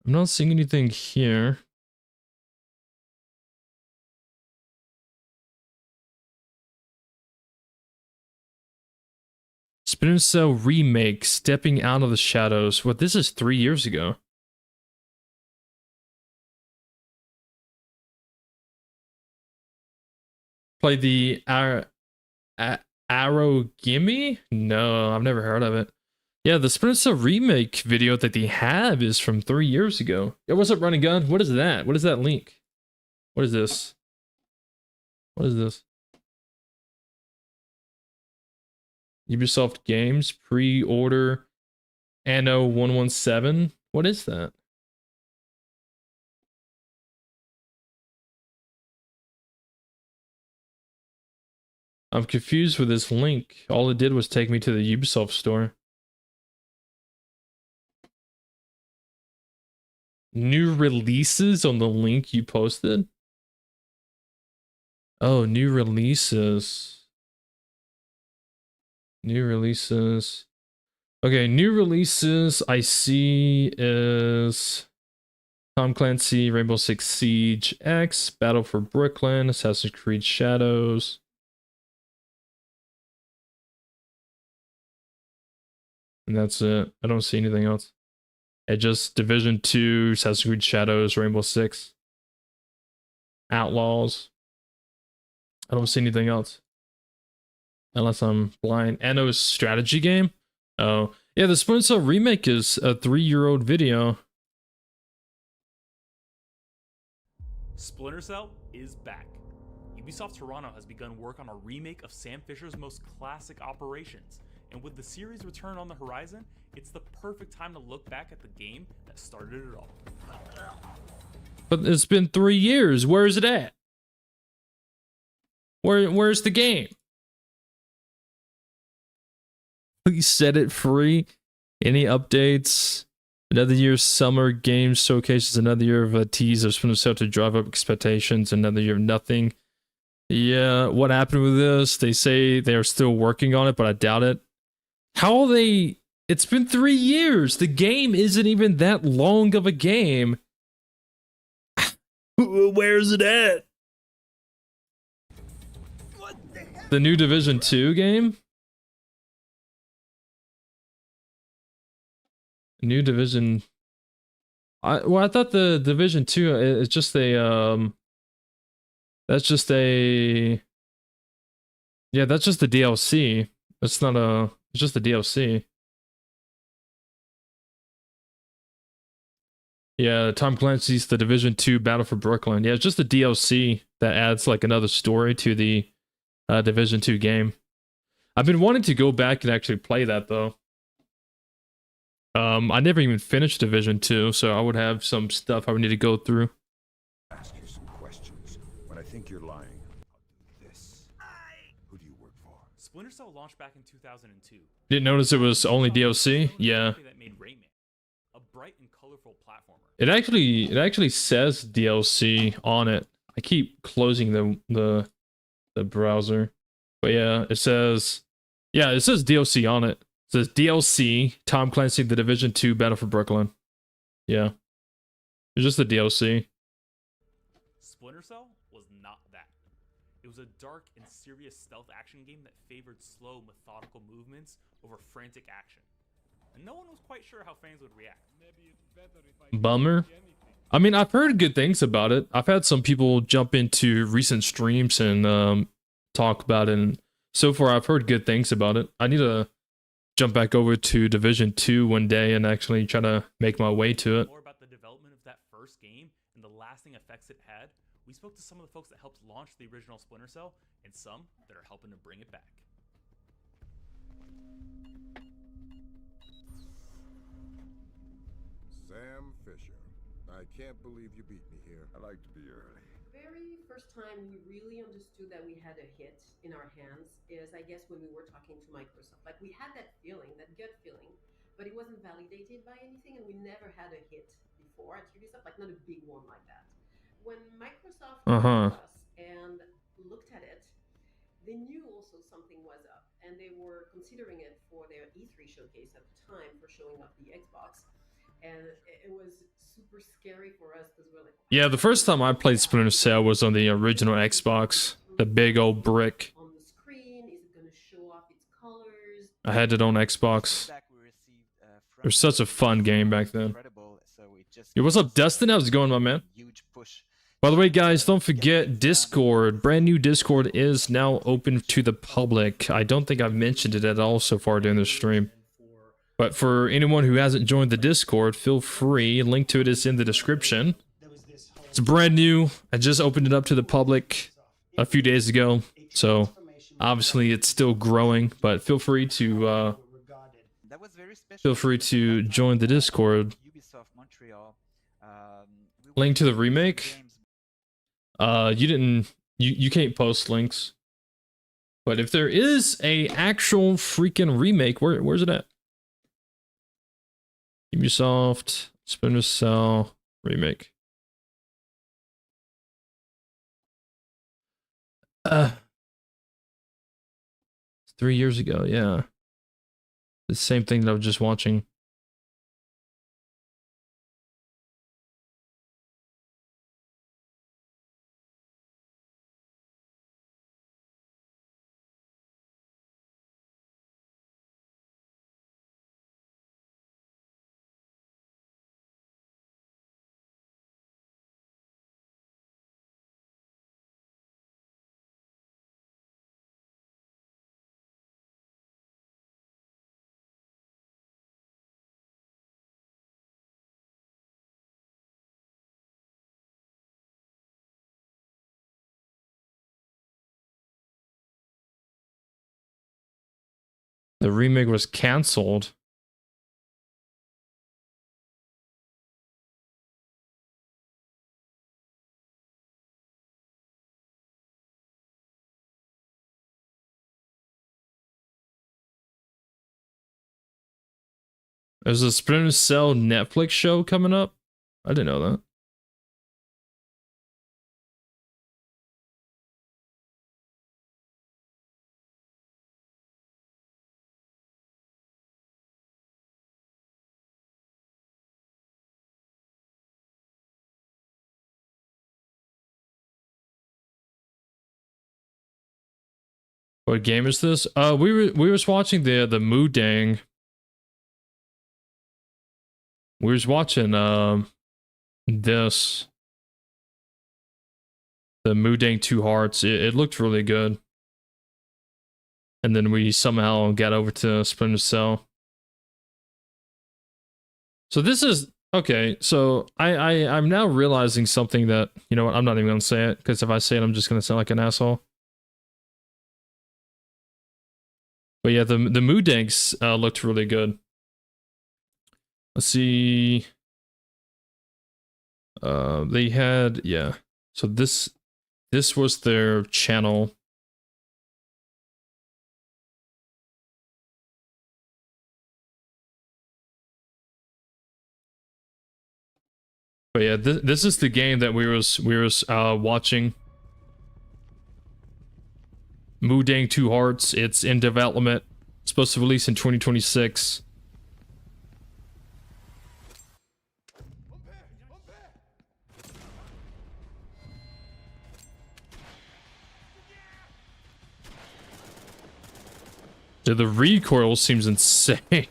not seeing anything here. Splinter Cell remake, Stepping Out of the Shadows. What, this is 3 years ago. Play the Arrow Gimme? No, I've never heard of it. Yeah, the Splinter Cell remake video that they have is from 3 years ago. Yeah, what's up, Running Gun? What is that? What is that link? What is this? What is this? Ubisoft Games pre-order Anno 117. What is that? I'm confused with this link. All it did was take me to the Ubisoft store. New releases on the link you posted? Oh, new releases. New releases. Okay, new releases I see is Tom Clancy, Rainbow Six Siege X, Battle for Brooklyn, Assassin's Creed Shadows. And that's it. I don't see anything else. It just Division 2, Assassin's Creed Shadows, Rainbow Six, Outlaws. I don't see anything else. Unless I'm blind. And it was strategy game? Oh. Yeah, the Splinter Cell remake is a 3-year-old video. Splinter Cell is back. Ubisoft Toronto has begun work on a remake of Sam Fisher's most classic operations, and with the series' return on the horizon, it's the perfect time to look back at the game that started it all. But it's been 3 years. Where is it at? Where's the game? Please set it free. Any updates? Another year's summer games showcases another year of a tease of Splinter Cell to drive up expectations. Another year of nothing. Yeah, what happened with this? They say they are still working on it, but I doubt it. How are they? It's been 3 years. The game isn't even that long of a game. Where's it at? The new Division 2 game? New Division. I thought the Division 2 is just a that's just a yeah, that's just the DLC. It's not a it's just the DLC. Yeah, Tom Clancy's The Division 2 Battle for Brooklyn. Yeah, it's just the DLC that adds like another story to the Division 2 game. I've been wanting to go back and actually play that though. I never even finished Division 2, so I would have some stuff I would need to go through. Ask you some questions. When I think you're lying, I'll do this. Who do you work for? Splinter Cell launched back in 2002. Didn't notice it was only DLC? Yeah. That made Rayman, a bright and colorful platformer. It actually says DLC on it. I keep closing the browser. But yeah, it says DLC on it. It says DLC, Tom Clancy, The Division 2, Battle for Brooklyn. Yeah. It's just the DLC. Splinter Cell was not that. It was a dark and serious stealth action game that favored slow, methodical movements over frantic action. And no one was quite sure how fans would react. Bummer. I mean, I've heard good things about it. I've had some people jump into recent streams and talk about it. And so far, I've heard good things about it. I need to jump back over to Division 2 one day and actually try to make my way to it. More about the development of that first game and the lasting effects it had, we spoke to some of the folks that helped launch the original Splinter Cell and some that are helping to bring it back. Sam Fisher. I can't believe you beat me here. I like to be early. Very first time we really understood that we had a hit in our hands is, I guess, when we were talking to Microsoft. Like, we had that feeling, that gut feeling, but it wasn't validated by anything, and we never had a hit before at Ubisoft, like not a big one like that. When Microsoft called us and looked at it, they knew also something was up, and they were considering it for their E3 showcase at the time for showing off the Xbox. And it was super scary for us because we're like, yeah, the first time I played Splinter Cell was on the original Xbox, the big old brick. on the screen, is it going to show off its colors? I had it on Xbox. It was such a fun game back then. Yo, what's up, Dustin? How's it going, my man? By the way, guys, don't forget Discord. Brand new Discord is now open to the public. I don't think I've mentioned it at all so far during the stream. But for anyone who hasn't joined the Discord, feel free. Link to it is in the description. It's brand new. I just opened it up to the public a few days ago. So obviously it's still growing, but feel free to join the Discord. Link to the remake. You can't post links. But if there is a actual freaking remake, where's it at? Ubisoft, Splinter Cell, remake. 3 years ago, yeah. The same thing that I was just watching. The remake was canceled. There's a Splinter Cell Netflix show coming up. I didn't know that. What game is this? We was watching the Mudang. We was watching this, the Mudang Two Hearts. It looked really good, and then we somehow got over to Splinter Cell. So this is okay. So I'm now realizing something that, you know what, I'm not even gonna say it, because if I say it, I'm just gonna sound like an asshole. But yeah, the Mudangs looked really good. Let's see. They had, yeah. So this was their channel. But yeah, this is the game that we was watching. Mudang Two Hearts. It's in development. It's supposed to release in 2026. Dude, the recoil seems insane.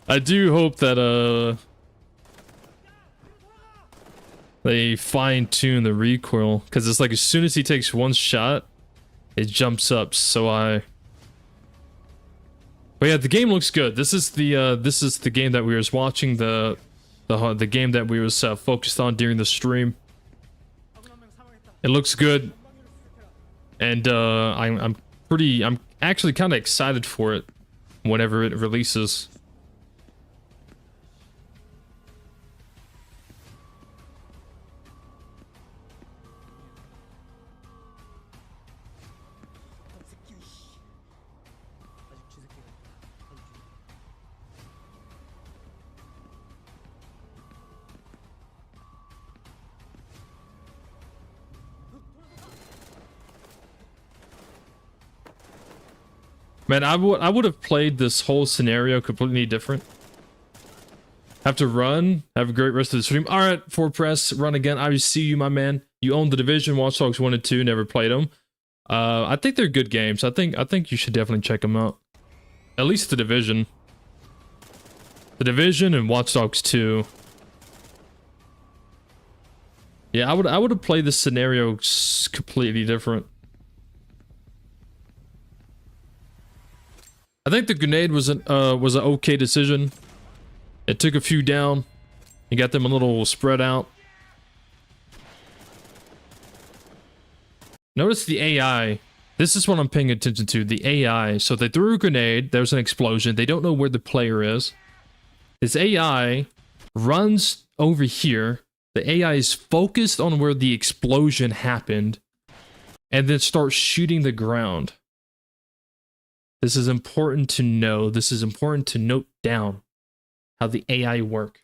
I do hope that they fine-tune the recoil, because it's like as soon as he takes one shot, it jumps up so high. But yeah, the game looks good. This is the game that we was watching, the game that we was focused on during the stream. It looks good, and I'm actually kind of excited for it whenever it releases. Man, I would have played this whole scenario completely different. Have to run. Have a great rest of the stream. All right, for press, run again. I see you, my man. You own The Division, Watch Dogs 1 and 2. Never played them. I think they're good games. I think you should definitely check them out. At least The Division. The Division and Watch Dogs 2. Yeah, I would have played this scenario completely different. I think the grenade was an okay decision. It took a few down. You got them a little spread out. Notice the AI. This is what I'm paying attention to. The AI. So they threw a grenade. There's an explosion. They don't know where the player is. This AI runs over here. The AI is focused on where the explosion happened. And then starts shooting the ground. This is important to know. This is important to note down how the AI work.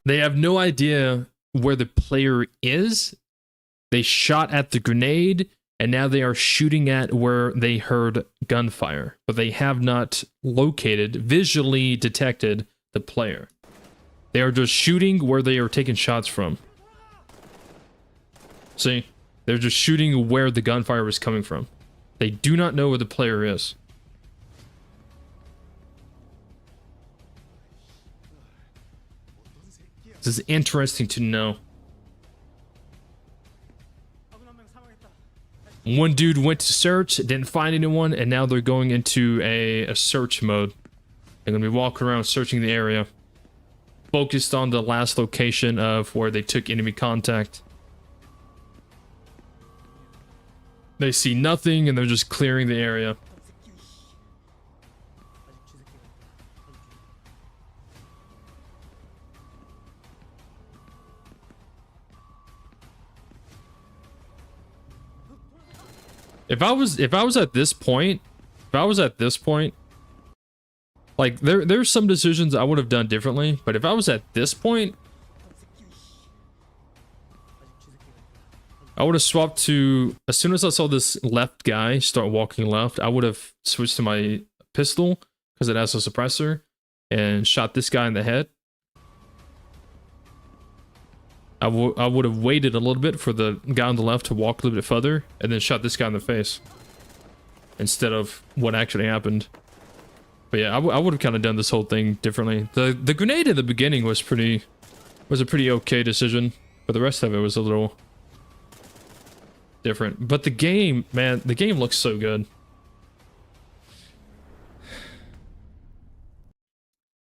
They have no idea where the player is. They shot at the grenade, and now they are shooting at where they heard gunfire, but they have not located, visually detected the player. They are just shooting where they are taking shots from. See? They're just shooting where the gunfire was coming from. They do not know where the player is. This is interesting to know. One dude went to search, didn't find anyone, and now they're going into a search mode. They're going to be walking around searching the area. Focused on the last location of where they took enemy contact. They see nothing and they're just clearing the area. If I was at this point, like there's some decisions I would have done differently, but if I was at this point, I would have swapped to, as soon as I saw this left guy start walking left, I would have switched to my pistol because it has a suppressor and shot this guy in the head. I would have waited a little bit for the guy on the left to walk a little bit further and then shot this guy in the face instead of what actually happened. But yeah, I would have kind of done this whole thing differently. The grenade in the beginning was a pretty okay decision, but the rest of it was a little different. But the game, man, the game looks so good.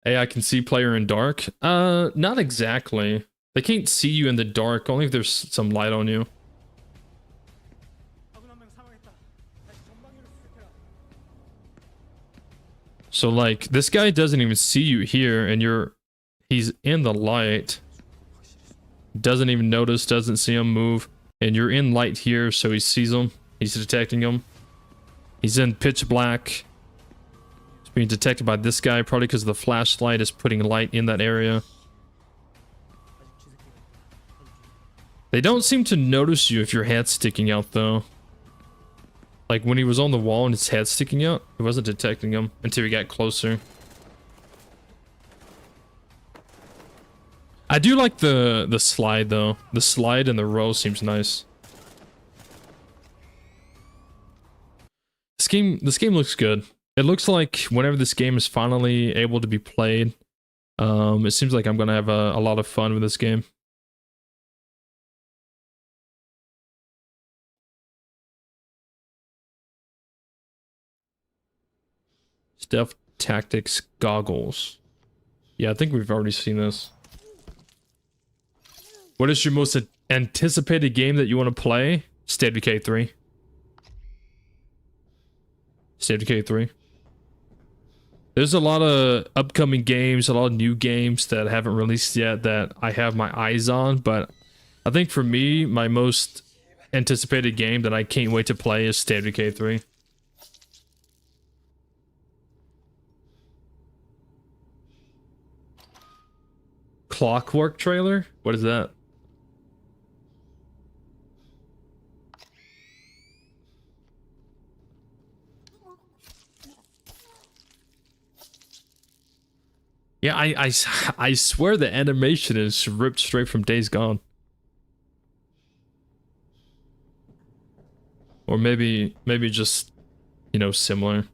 AI can see player in dark. Not exactly. They can't see you in the dark, only if there's some light on you. So like, this guy doesn't even see you here, and he's in the light. Doesn't even notice, doesn't see him move. And you're in light here, so he sees him. He's detecting him. He's in pitch black. He's being detected by this guy, probably because the flashlight is putting light in that area. They don't seem to notice you if your head's sticking out, though. Like, when he was on the wall and his head's sticking out, he wasn't detecting him until he got closer. I do like the slide, though. The slide in the row seems nice. This game looks good. It looks like whenever this game is finally able to be played, it seems like I'm gonna have a lot of fun with this game. Stealth Tactics Goggles. Yeah, I think we've already seen this. What is your most anticipated game that you want to play? State of Decay 3. State of Decay 3. There's a lot of upcoming games, a lot of new games that haven't released yet that I have my eyes on, but I think for me, my most anticipated game that I can't wait to play is State of Decay 3. Clockwork trailer? What is that? Yeah, I swear the animation is ripped straight from Days Gone. Or maybe just, you know, similar.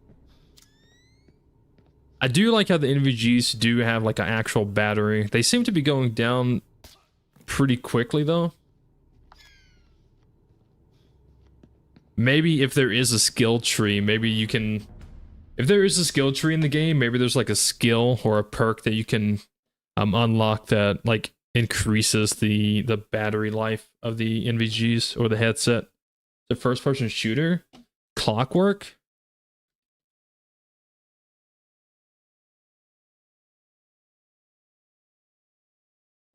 I do like how the NVGs do have like an actual battery. They seem to be going down pretty quickly though. Maybe if there is a skill tree, maybe you can... If there is a skill tree in the game, maybe there's like a skill or a perk that you can unlock that like increases the battery life of the NVGs or the headset. The first person shooter? Clockwork?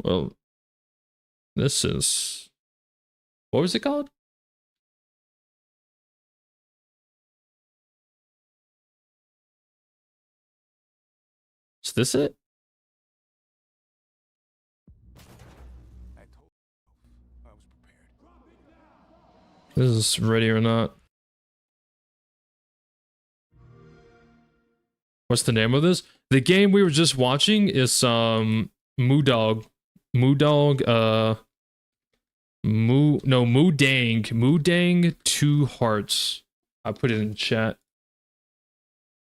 Well, this is... What was it called? Is this it? This is ready or not. What's the name of this? The game we were just watching is Mudang. Mudang 2 Hearts. I put it in chat.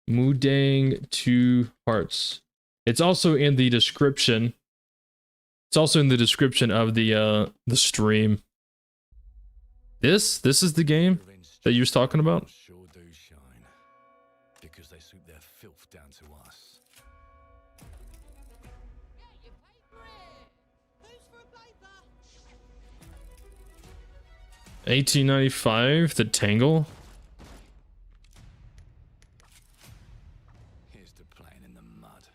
Mudang 2 Hearts. It's also in the description. It's also in the description of the stream. This is the game that you was talking about? Sure do shine. Because they suit their filth down to us. 1895, the Tangle. Here's to playing in the mud.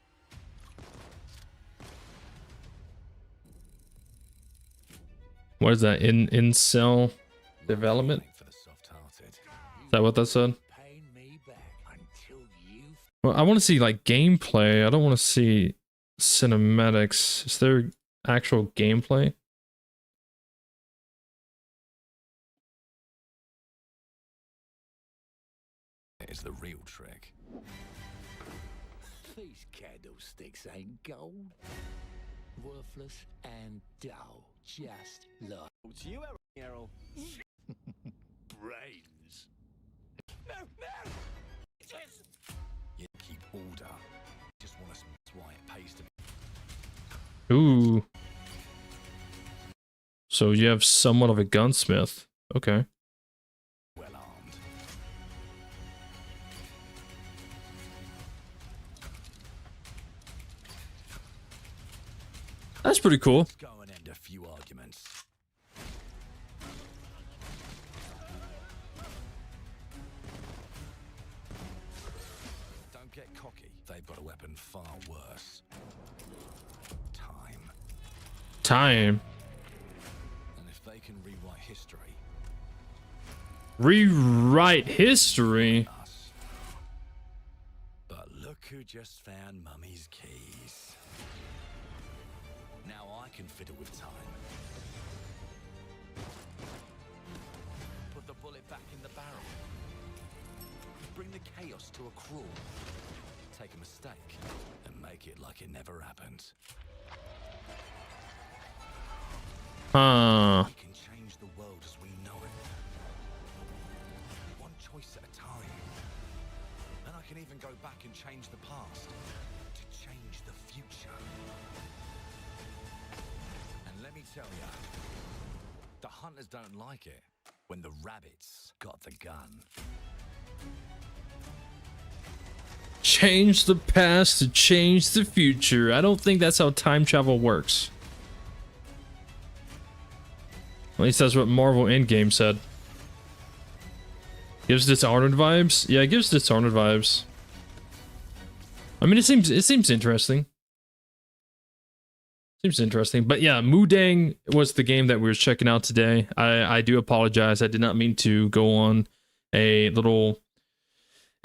What is that? Incel development? For the soft-hearted. Is that what that said? Pay me back until you. Well, I want to see like gameplay. I don't want to see cinematics. Is there actual gameplay? Is the real trick. These candlesticks ain't gold. Worthless and dull. Just like. It's you, Errol. Brains. No, no! You keep order. Just want to that's why it pays to. Ooh. So you have somewhat of a gunsmith. Okay. Well armed. That's pretty cool. Let's go and end a few arguments. Don't get cocky. They've got a weapon far worse. Time. Time. And if they can rewrite history, Rewrite history. us. But look who just found Mummy's keys. Now I can fiddle with time. Put the bullet back in the barrel. Bring the chaos to a crawl. Take a mistake and make it like it never happened. Huh. We can change the world as we know it. One choice at a time. And I can even go back and change the past to change the future. And let me tell you, the hunters don't like it when the rabbits got the gun. Change the past to change the future. I don't think that's how time travel works. At least that's what Marvel Endgame said. Gives Dishonored vibes? Yeah, it gives Dishonored vibes. I mean, it seems interesting. Seems interesting. But yeah, Mudang was the game that we were checking out today. I do apologize. I did not mean to go on a little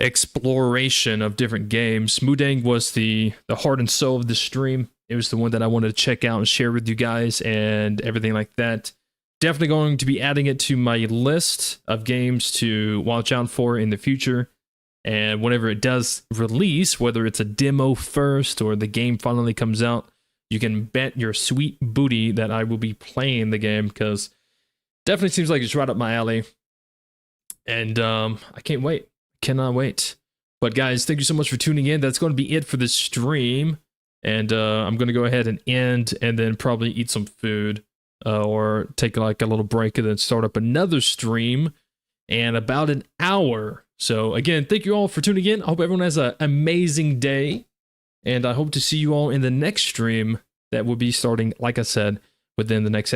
exploration of different games. Mudang was the heart and soul of the stream. It was the one that I wanted to check out and share with you guys and everything like that. Definitely going to be adding it to my list of games to watch out for in the future. And whenever it does release, whether it's a demo first or the game finally comes out, you can bet your sweet booty that I will be playing the game, because definitely seems like it's right up my alley. And I can't wait. Cannot wait. But guys, thank you so much for tuning in. That's going to be it for this stream. And I'm going to go ahead and end and then probably eat some food. Or take like a little break and then start up another stream in about an hour. So again, thank you all for tuning in. I hope everyone has an amazing day. And I hope to see you all in the next stream that will be starting, like I said, within the next